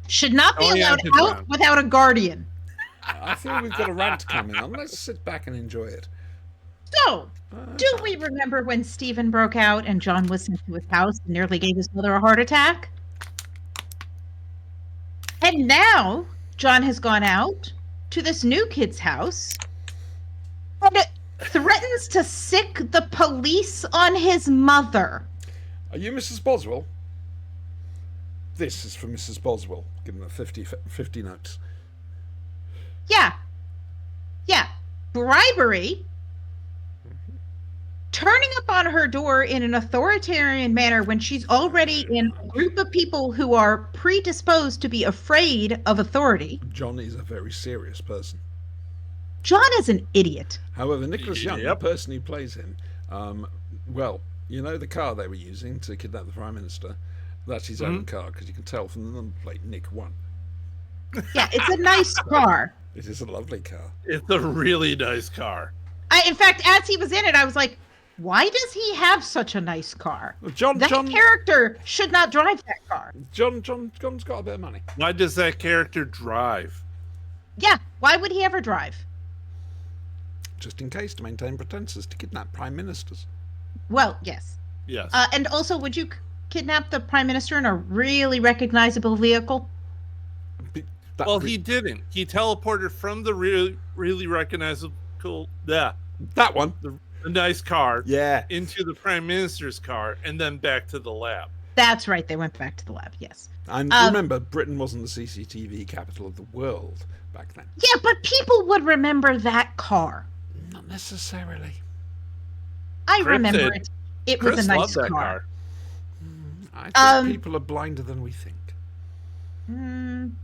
Should not be Oh, yeah, allowed good out John. without a guardian. I think we've got a rant coming on. Let's sit back and enjoy it. So, do we remember when Stephen broke out and John was sent to his house and nearly gave his mother a heart attack? And now John has gone out to this new kid's house and threatens to sick the police on his mother. Are you Mrs. Boswell? This is for Mrs. Boswell. Give them a 50 notes. Yeah. Yeah. Bribery. Turning up on her door in an authoritarian manner when she's already in a group of people who are predisposed to be afraid of authority. John is a very serious person. John is an idiot. However, Nicholas Young, the Yep. person who plays him, well, you know the car they were using to kidnap the Prime Minister? That's his own car, because you can tell from the number plate, Nick 1. Yeah, it's a nice car. It is a lovely car. It's a really nice car. In fact, as he was in it, I was like, why does he have such a nice car? John, That character should not drive that car. John's got a bit of money. Why does that character drive? Yeah, why would he ever drive? Just in case, to maintain pretenses to kidnap prime ministers. Well, yes. Yes. And also, would you kidnap the prime minister in a really recognizable vehicle? Well, he didn't. He teleported from the really recognizable, that one. the nice car Yeah. into the prime minister's car and then back to the lab. That's right. They went back to the lab. Yes. And remember, Britain wasn't the CCTV capital of the world back then. Yeah, but people would remember that car. Not necessarily. I Chris remember did. it. It Chris was a nice loved that car. car. I think people are blinder than we think.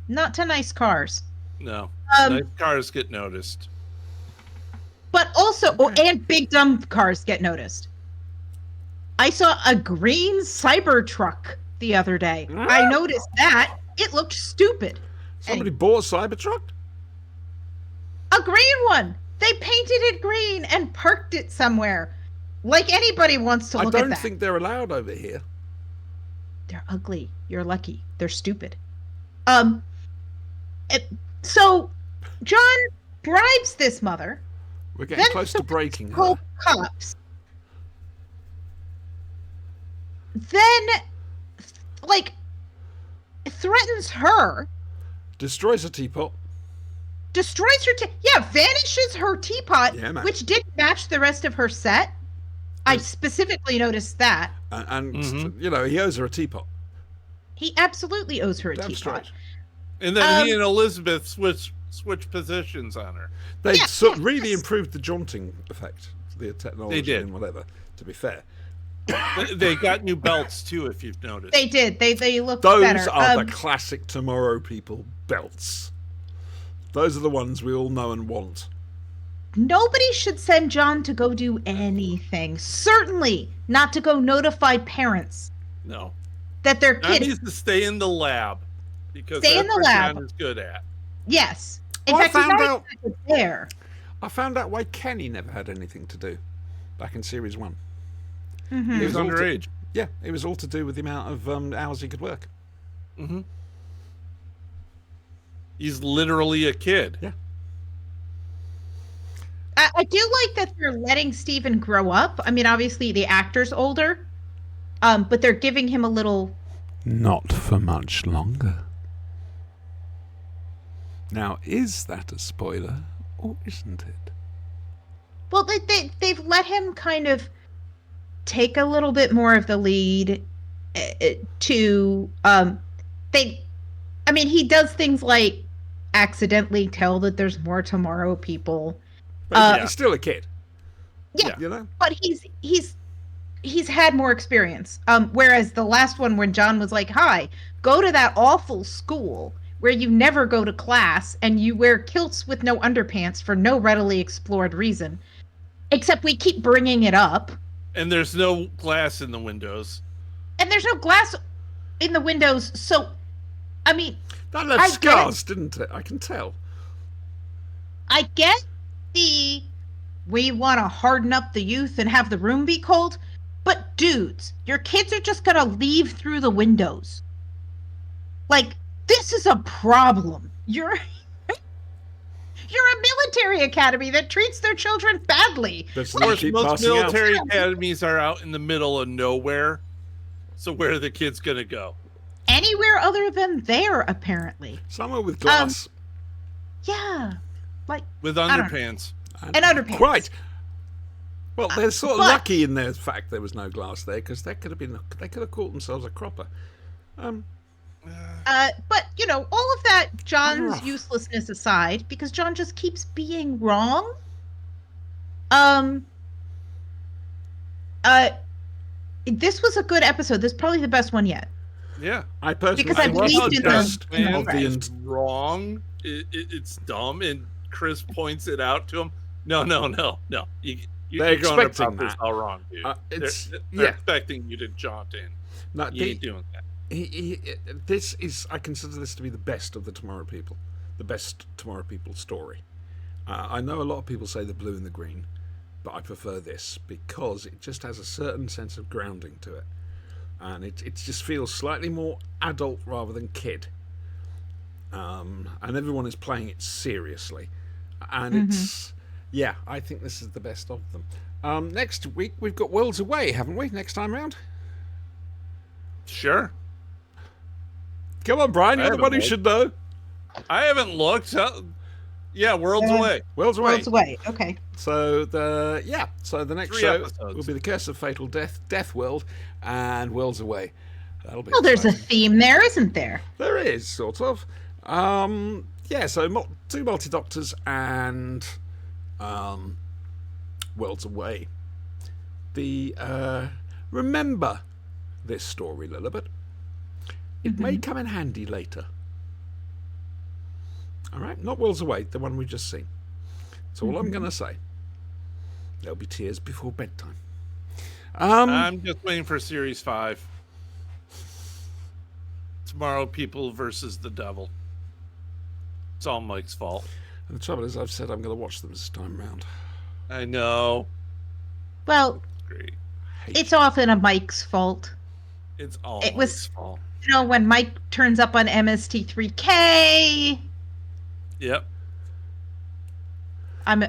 Not to nice cars. No. Um, Nice cars get noticed. But also, and big dumb cars get noticed. I saw a green Cybertruck the other day. I noticed that. It looked stupid. Somebody bought a Cybertruck? A green one. They painted it green and parked it somewhere. Like anybody wants to I look at don't that. think they're allowed over here. They're ugly. You're lucky. They're stupid. So John bribes this mother. We're getting Then close to breaking her. Call cops. Then, threatens her. Destroys a teapot. Destroys her. Vanishes her teapot, Yeah, man. which didn't match the rest of her set. I specifically noticed that. And you know, he owes her a teapot. He absolutely owes her a Damn teapot. straight. And then he and Elizabeth switch switch positions on her. They Yeah, really yes. improved the jaunting effect, the technology did. and whatever, to be fair. They got new belts too, if you've noticed. They did. They look Those better. are the classic Tomorrow People belts. Those are the ones we all know and want. Nobody should send John to go do anything. Certainly not to go notify parents No, that their John kid. needs to stay in the lab because Stay in that's the what lab. John is good at. Yes. In Well, I fact, he's found not out- even there. I found out why Kenny never had anything to do back in series 1. Mhm. He was all to- underage. Yeah, it was all to do with the amount of hours he could work. Mm-hmm. He's literally a kid. Yeah. I do like that they're letting Steven grow up. I mean, obviously the actor's older, but they're giving him a little. Not for much longer. Now, is that a spoiler, or isn't it? Well, they've let him kind of take a little bit more of the lead to they. I mean, he does things like accidentally tell that there's more Tomorrow People. But he's still a kid. Yeah. You know? But he's had more experience. Whereas the last one, when John was like, "Hi, go to that awful school where you never go to class and you wear kilts with no underpants for no readily explored reason, except we keep bringing it up, And there's no glass in the windows. and there's no glass in the windows." So, I mean, That I left get scars, didn't it? I can tell. I get we want to harden up the youth and have the room be cold, but dudes, your kids are just gonna leave through the windows. Like, this is a problem. You're a military academy that treats their children badly. That's Of course, keep most passing out. military academies are out in the middle of nowhere. So where are the kids gonna go? Anywhere other than there, apparently. Somewhere with glass. Yeah. Like, With don't know. underpants. and underpants. Quite. Well, they're sort of but- lucky in their fact there was no glass there, because they could have caught themselves a cropper. But, you know, all of that, John's Ugh. uselessness aside, because John just keeps being wrong. This was a good episode. This is probably the best one yet. Yeah. I personally Because I think it's believed the in best them. of the Right. It's wrong. It's dumb, and Chris points it out to him. No. They're you're going expecting about this that. all wrong, dude. They're yeah. expecting you to jaunt in. No, You ain't doing that. this is, I consider this to be the best of the Tomorrow People, the best Tomorrow People story. I know a lot of people say the blue and the green, but I prefer this because it just has a certain sense of grounding to it, and it just feels slightly more adult rather than kid. And everyone is playing it seriously, and it's I think this is the best of them. Next week we've got Worlds Away, haven't we? Next time round. Sure. Come on, Brian, you're the haven't one who looked. should know. I haven't looked. Yeah, World's Away. Worlds Away. World's Away. Okay. So the next 3 show episodes. will be the Curse of Fatal Death, Death World, and Worlds Away. That'll be. Well, there's a exciting. theme there, isn't there? There is sort of. So 2 Multi Doctors and Worlds Away. Remember this story, Lilibet. It may come in handy later. All right, not Worlds Away, the one we've just seen. That's all I'm going to say. There'll be tears before bedtime. I'm just waiting for Series 5. Tomorrow, People versus the Devil. It's all Mike's fault. And the trouble is, I've said I'm going to watch them this time round. I know. Well, Great. it's often a Mike's fault. It's all It Mike's was- fault. You know, when Mike turns up on MST3K, Yep. I'm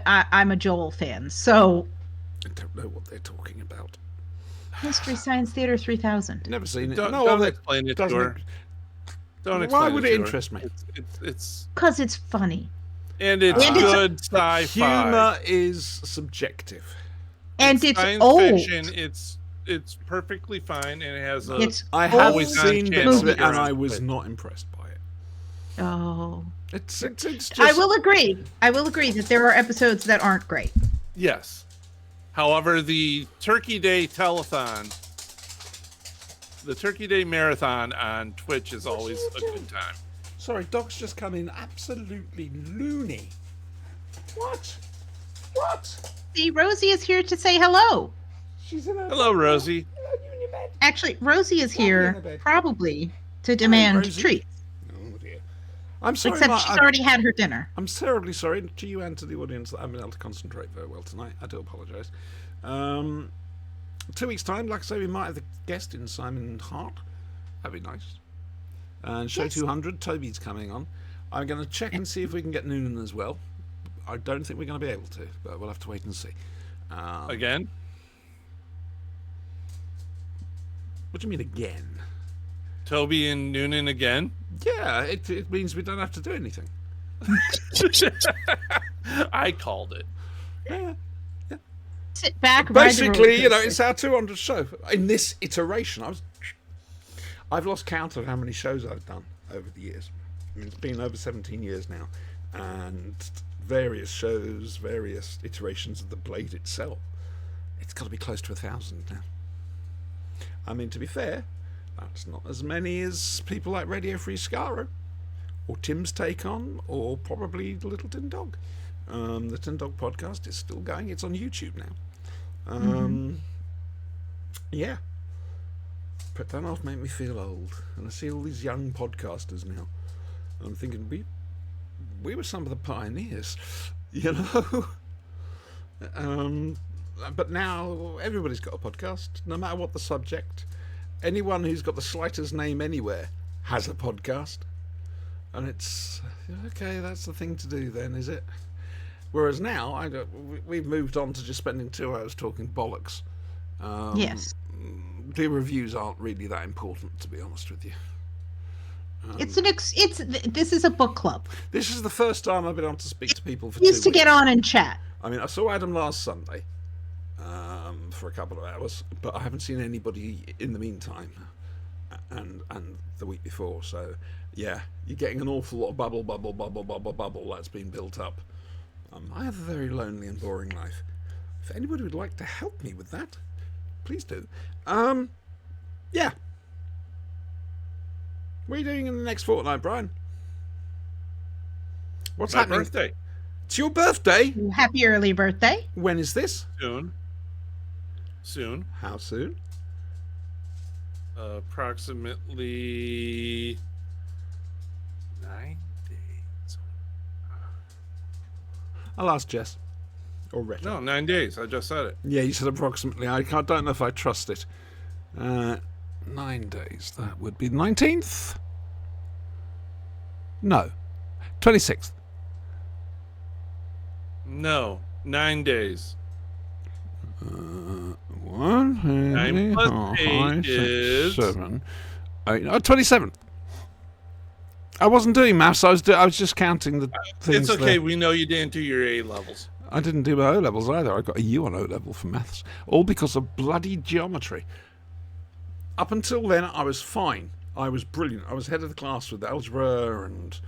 a Joel fan. So, I don't know what they're talking about. Mystery Science Theater 3000. Never seen it. Don't, no, don't well, explain it to doesn't her. Don't Why explain would it it to her. interest me? It's Because it's funny. and it's And it's- good sci-fi. Humor is subjective. And it's science old. fiction. It's perfectly fine, and it has a. It's I have old Always on seen channel bits of it, you're and on I was with. not impressed by it. Oh. It's just. I will agree. I will agree that there are episodes that aren't great. Yes. However, the Turkey Day telethon, the Turkey Day marathon on Twitch is always a good time. Sorry, dog's just come in absolutely loony. What? What? See, Rosie is here to say hello. She's in her Hello, Rosie. You in your bed? Actually, Rosie is in here the bed. probably to demand Rosie. treats. Oh dear. I'm sorry, Except Mark, she's already had her dinner. I'm terribly sorry to you and to the audience that I haven't been able to concentrate very well tonight. I do apologise. 2 weeks' time, like I say, we might have a guest in, Simon Hart. That'd be nice. And show Yes. 200, Toby's coming on. I'm going to check and see if we can get Noonan as well. I don't think we're going to be able to, but we'll have to wait and see. Again? What do you mean again? Toby and Noonan again? Yeah, it means we don't have to do anything. I called it. Yeah. Sit back, Basically, ride the roller it's our 200th show. In this iteration, I've lost count of how many shows I've done over the years. I mean, it's been over 17 years now, and various shows, various iterations of the Blade itself. It's got to be close to 1,000 now. I mean, to be fair, that's not as many as people like Radio Free Skaro, or Tim's Take On, or probably the Little Tin Dog. The Tin Dog podcast is still going. It's on YouTube now. Yeah. But don't half make me feel old. And I see all these young podcasters now. I'm thinking, we were some of the pioneers, you know? But now everybody's got a podcast, no matter what the subject. Anyone who's got the slightest name anywhere has a podcast. And it's, okay, that's the thing to do then, is it? Whereas now, we've moved on to just spending 2 hours talking bollocks. Yes. The reviews aren't really that important, to be honest with you. This is a book club. This is the first time I've been able to speak to people for 2 We weeks. used to get on and chat. I mean, I saw Adam last Sunday for a couple of hours, but I haven't seen anybody in the meantime, and the week before. So, yeah, you're getting an awful lot of bubble that's been built up. I have a very lonely and boring life. If anybody would like to help me with that, please do. Yeah. What are you doing in the next fortnight, Brian? What's My happening? birthday. It's your birthday. Happy early birthday. When is this? Soon. How soon? Approximately 9 days. I'll ask Jess. Or Retta. No, 9 days. I just said it. Yeah, you said approximately. I don't know if I trust it. 9 days. That would be the 19th? No. 26th. No, 9 days. 1, 2, 9 3, plus 4, 8 5, 6, is- 7, 8, 27. I wasn't doing maths. I was just counting the things. It's okay. there. We know you didn't do your A levels. I didn't do my O levels either. I got a U on O level for maths, all because of bloody geometry. Up until then, I was fine. I was brilliant. I was head of the class with algebra and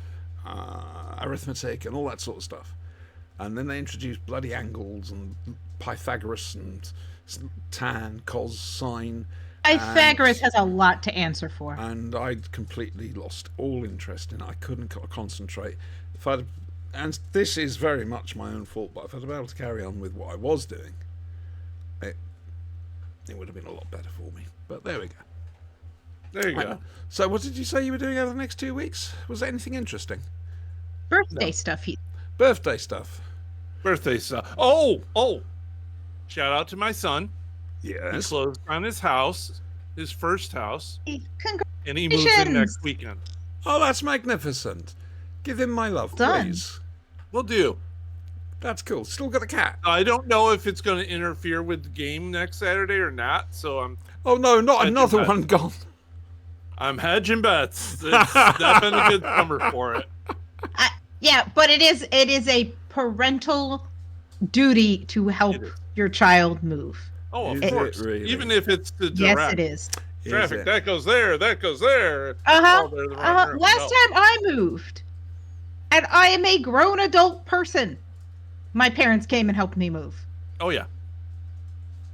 arithmetic and all that sort of stuff. And then they introduced bloody angles and Pythagoras and tan, cos, sine. Pythagoras has a lot to answer for. And I'd completely lost all interest in it. I couldn't concentrate. And this is very much my own fault, but if I'd been able to carry on with what I was doing, it would have been a lot better for me. But there we go. There you go. So what did you say you were doing over the next 2 weeks? Was there anything interesting? Birthday stuff. Birthday stuff. Birthday stuff. Oh! Shout out to my son. He Yes. closed on his house, his first house, Congratulations. and he moves in next weekend. Oh, that's magnificent. Give him my love, Done. please. We'll do. That's cool. Still got the cat. I don't know if it's going to interfere with the game next Saturday or not, so Oh no, not I another think one gone. I'm hedging bets. It's not been a good summer for it. Yeah, but it is a parental duty to help It is. your child move. Oh, of Is it course. really? Even if it's the Yes, direct. it is. Is Traffic, it? that goes there, that goes there. Uh-huh. Oh, they're the wrong room. Last No. time I moved, and I am a grown adult person, my parents came and helped me move. Oh, yeah.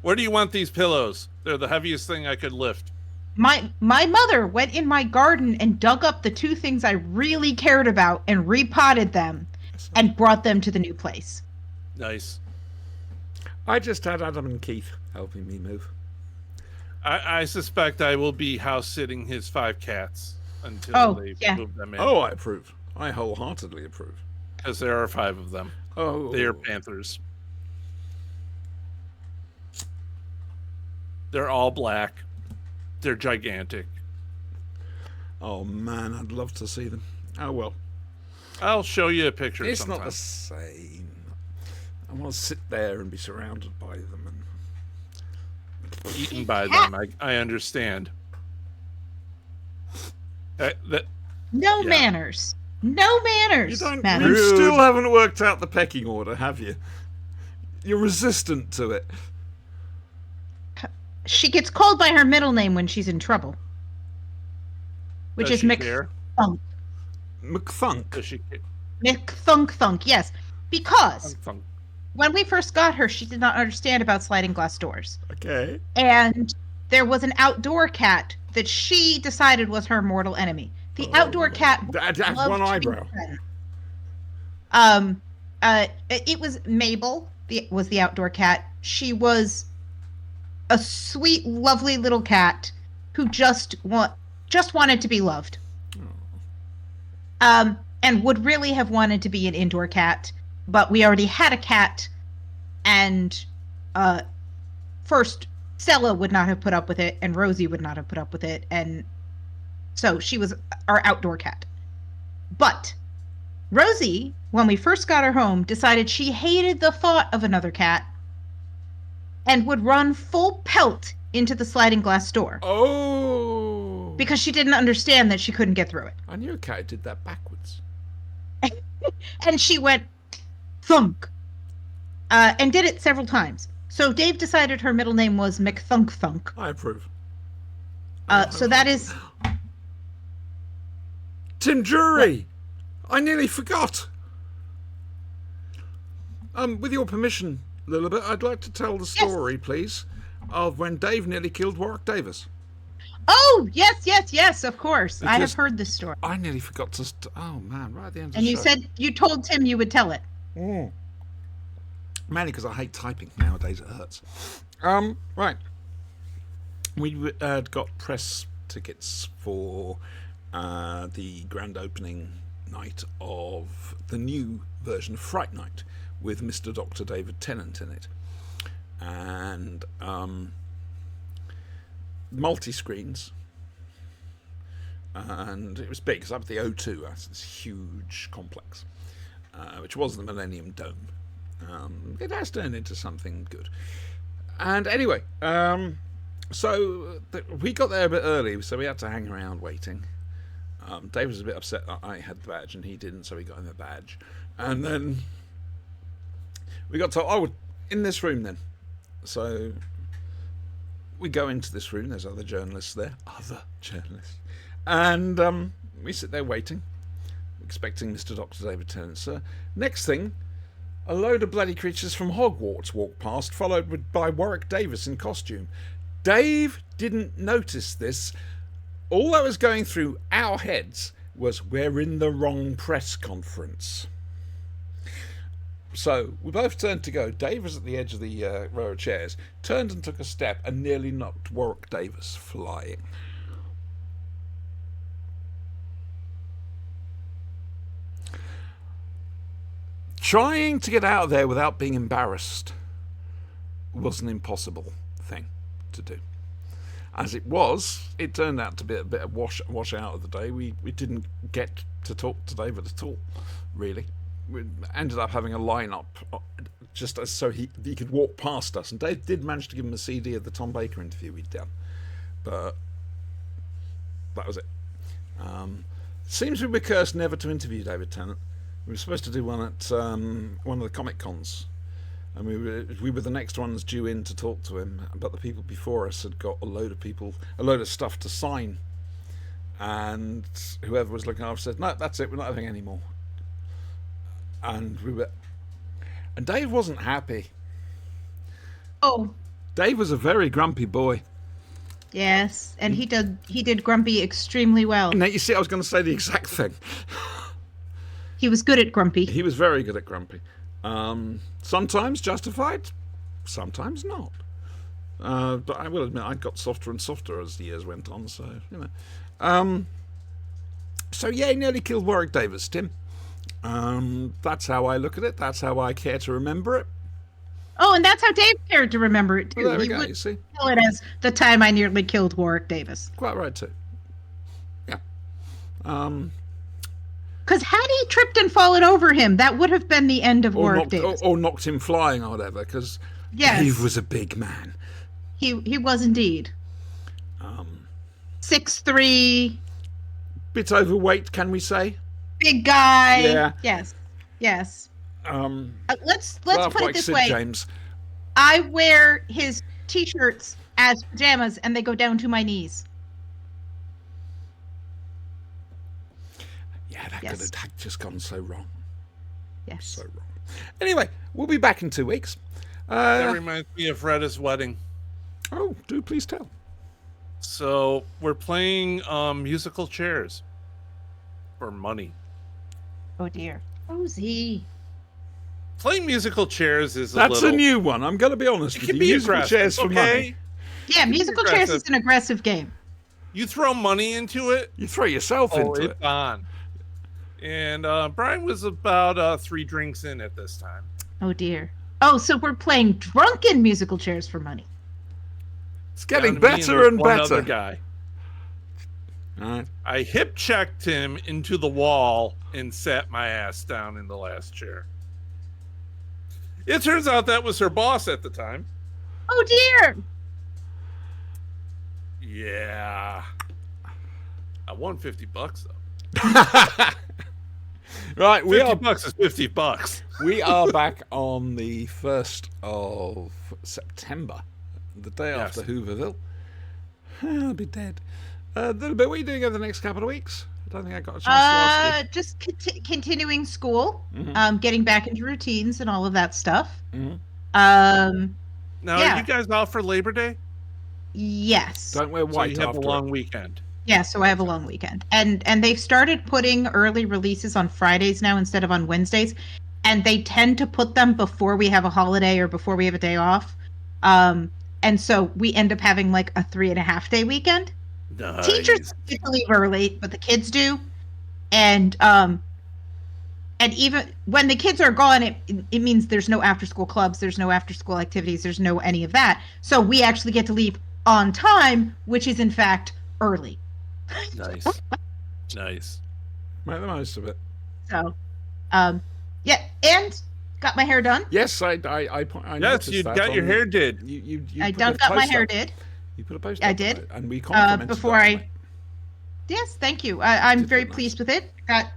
Where do you want these pillows? They're the heaviest thing I could lift. My mother went in my garden and dug up the two things I really cared about and repotted them and brought them to the new place. Nice. I just had Adam and Keith helping me move. I suspect I will be house sitting his 5 cats until Oh, they yeah. move them in. Oh, I approve. I wholeheartedly approve. Because there are 5 of them. Oh, They are panthers. They're all black. They're gigantic. oh man, I'd love to see them. Oh well, I'll show you a picture it's sometime. not the same. I want to sit there and be surrounded by them. And Eaten by them. I understand. That No Yeah. manners. No manners. you don't. Madam. You still haven't worked out the pecking order, have you? You're resistant to it. She gets called by her middle name when she's in trouble, which does is she care? McThunk. McThunk. Does she care? McThunk. Yes, because Funk. when we first got her, she did not understand about sliding glass doors, Okay. and there was an outdoor cat that she decided was her mortal enemy. The Oh. outdoor cat That has loved one to be eyebrow. friends. It was Mabel. Was the outdoor cat. She was a sweet, lovely little cat who just wanted to be loved. And would really have wanted to be an indoor cat, but we already had a cat, and first Stella would not have put up with it, and Rosie would not have put up with it, and so she was our outdoor cat. But Rosie, when we first got her home, decided she hated the thought of another cat and would run full pelt into the sliding glass door Oh. because she didn't understand that she couldn't get through it. I knew a cat did that backwards. And she went thunk, and did it several times. So Dave decided her middle name was McThunk. I approve. So that is Tim Drury. I nearly forgot. With your permission, Lilibet, I'd like to tell the story, please, of when Dave nearly killed Warwick Davis. Oh, yes, of course. I have Because- heard this story. I nearly forgot to. Oh man, right at the end of And the you show. said you told Tim you would tell it. Mainly because I hate typing nowadays. It hurts. Right. We had got press tickets for the grand opening night of the new version of Fright Night with Mr. Dr. David Tennant in it, and multi-screens. And it was big because up at the O2, that's this huge complex, which was the Millennium Dome. It has turned into something good. And anyway, we got there a bit early, so we had to hang around waiting. Dave was a bit upset that I had the badge and he didn't, so he got him a badge. And then we got told, oh, in this room then. So we go into this room, there's other journalists there. And we sit there waiting, expecting Mr. Dr. David Tennant, sir. Next thing, a load of bloody creatures from Hogwarts walk past, followed by Warwick Davis in costume. Dave didn't notice this. All that was going through our heads was, we're in the wrong press conference. So we both turned to go. Dave was at the edge of the row of chairs, turned and took a step and nearly knocked Warwick Davis flying. Trying to get out of there without being embarrassed was an impossible thing to do. As it was, it turned out to be a bit of wash out of the day. We didn't get to talk to David at all, really. We ended up having a line-up just so he could walk past us. And Dave did manage to give him a CD of the Tom Baker interview we'd done. But that was it. Seems we were cursed never to interview David Tennant. We were supposed to do one at one of the Comic Cons And we were the next ones due in to talk to him, but the people before us had got a load of stuff to sign, and whoever was looking after said, "No, that's it. We're not having any more." And Dave wasn't happy. Oh, Dave was a very grumpy boy. yes, and he did Grumpy extremely well. Now you see, I was going to say the exact thing. He was good at Grumpy. He was very good at grumpy. Sometimes justified, sometimes not. But I will admit, I got softer and softer as the years went on. So so yeah, he nearly killed Warwick Davis, Tim. That's how I look at it. That's how I care to remember it. Oh, and that's how Dave cared to remember it too. Well, there we He go. would You see, tell it as the time I nearly killed Warwick Davis. quite right too. Yeah. Because had he tripped and fallen over him, that would have been the end of Warwick Davis. Or knocked him flying or whatever, because Yes. Dave was a big man. He was indeed. 6'3", Bit overweight, can we say? big guy. Yeah. Yes. Let's Laugh put it like this Sid way. James. I wear his t-shirts as pajamas, and they go down to my knees. Yeah, that Yes. could have just gone so wrong. Yes. So wrong. Anyway, we'll be back in 2 weeks. That reminds me of Retta's wedding. Oh, do please tell. So we're playing musical chairs for money. Oh dear. Rosie. Playing musical chairs is That's a a new one. I'm going to be honest It with can you. be Musical aggressive, chairs for money. Yeah, musical chairs is an aggressive game. You throw money into it, You throw yourself into it's it. on. And Brian was about 3 drinks in at this time. Oh dear. Oh, so we're playing drunken musical chairs for money. It's getting Down to me better there's and one other better. guy. All right. I hip checked him into the wall and sat my ass down in the last chair. It turns out that was her boss at the time. Oh dear. Yeah. I won $50 though. Right, we are $50 is $50. we are back on the 1st of September, the day Yes. after Hooverville. I'll be dead. But what are you doing over the next couple of weeks? I don't think I got a chance to ask you. Just continuing school, Mhm. getting back into routines and all of that stuff. Mhm. Now, Yeah. are you guys off for Labor Day? Yes. Don't wear So white you have a after long it. weekend. Yeah, so I have a long weekend. And they've started putting early releases on Fridays now instead of on Wednesdays. And they tend to put them before we have a holiday or before we have a day off. And so we end up having like a 3.5 day weekend. Nice. Teachers get to leave early, but the kids do. And even when the kids are gone, it means there's no after school clubs, there's no after school activities, there's no any of that. So we actually get to leave on time, which is in fact early. Nice. Nice. Make the most of it. So, yeah, and got my hair done. Yes, I Yes, noticed you that got your on hair the- did. You I put done a got my post hair up. did. You put a post I up did. on it, and we complimented Before that on I- it. Yes, thank you. I'm Did very look nice. pleased with it. Got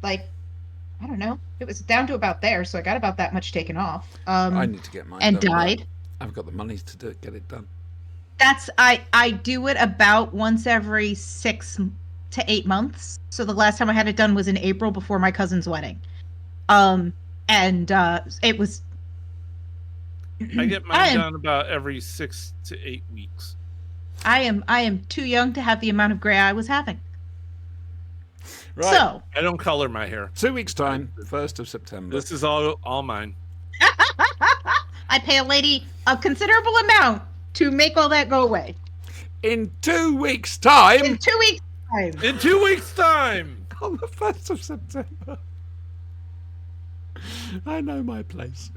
like, I don't know, it was down to about there, so I got about that much taken off. I need to get mine and done, but dyed. I've got the money to get it done. That's I do it about once every 6 to 8 months. So the last time I had it done was in April before my cousin's wedding. It was. I get I mine am- done about every 6 to 8 weeks. I am too young to have the amount of gray I was having. Right. So I don't color my hair. 2 weeks time, 1st of September. This is all mine. I pay a lady a considerable amount to make all that go away. In 2 weeks time, In 2 weeks' time. In 2 weeks' time. on the 1st of September. I know my place.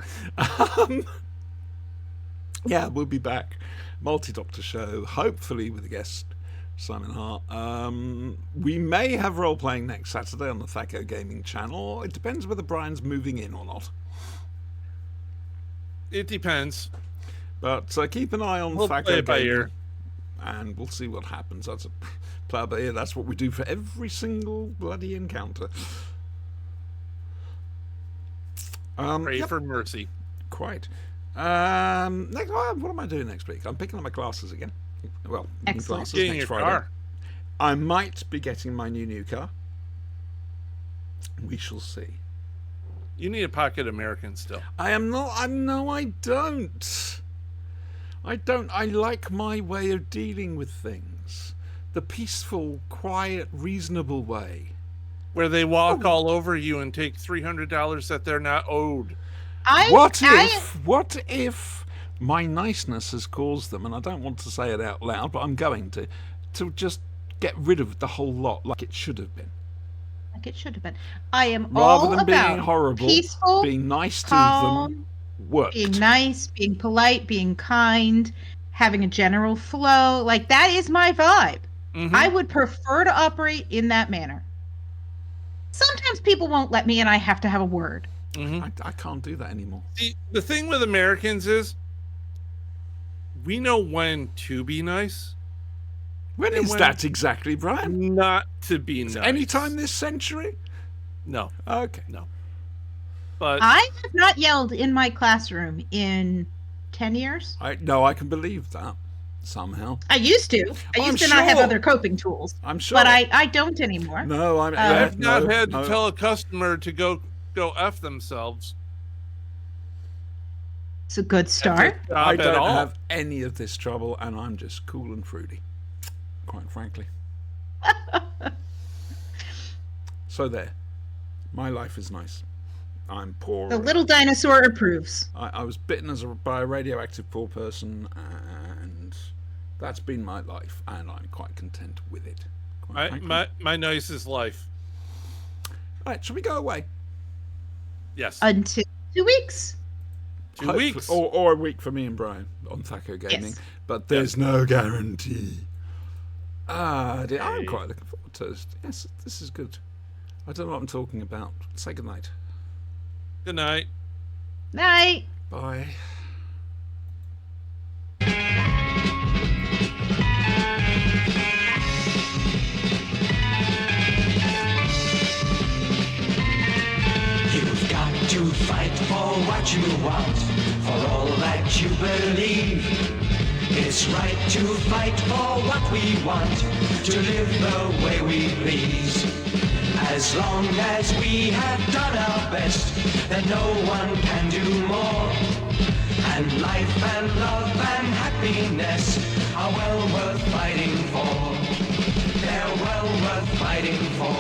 Yeah, we'll be back. Multi-Doctor show, hopefully with a guest, Simon Hart. We may have role-playing next Saturday on the Thaco Gaming channel. It depends whether Brian's moving in or not. It depends. But keep an eye on We'll Thaco play it by Gaming, ear. and we'll see what happens. That's a play it by ear. That's what we do for every single bloody encounter. Pray Yep. for mercy. Quite. What am I doing next week? I'm picking up my glasses again. Well, new Excellent. glasses Getting next your Friday. car. I might be getting my new car. We shall see. You need a pocket American still. I am not. I don't. I don't. I like my way of dealing with things. The peaceful, quiet, reasonable way. Where they walk all over you and take $300 that they're not owed. What if my niceness has caused them, and I don't want to say it out loud, but I'm going to just get rid of the whole lot like it should have been. Like it should have been. I am Rather all than about being horrible, peaceful, being nice to calm, them worked. being nice, being polite, being kind, having a general flow. Like, that is my vibe. Mhm. I would prefer to operate in that manner. Sometimes people won't let me and I have to have a word. Mhm. I can't do that anymore. See, the thing with Americans is we know when to be nice, When And is when- that exactly, Brian? not to be nice. Any time this century? No, Okay. but I have not yelled in my classroom in 10 years. I can believe that somehow. I used to. I I'm used to not have sure. other coping tools. I'm sure. But I don't anymore. No, I'm. I've not no, had no. to tell a customer to go F themselves. It's a good start. I At don't all. have any of this trouble, and I'm just cool and fruity, quite frankly. So there, my life is nice. I'm poor. The little dinosaur approves. I was bitten by a radioactive poor person, and that's been my life, and I'm quite content with it. Quite frankly. My nicest life. Right, shall we go away? Yes. Until 2 weeks. 2 Hopefully- weeks. or a week for me and Brian on Thaco Gaming, Yes. but there's no guarantee. I'm quite looking forward to this. Yes, this is good. I don't know what I'm talking about. Say goodnight. Good night. Night. Bye. You've got to fight for what you want, for all that you believe. It's right to fight for what we want, to live the way we please. As long as we have done our best, then no one can do more. And life and love and happiness are well worth fighting for. They're well worth fighting for.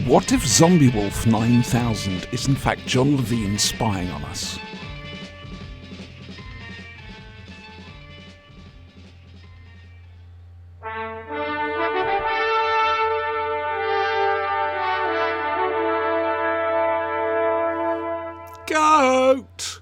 What if Zombie Wolf 9000 is in fact John Levine spying on us? Goat!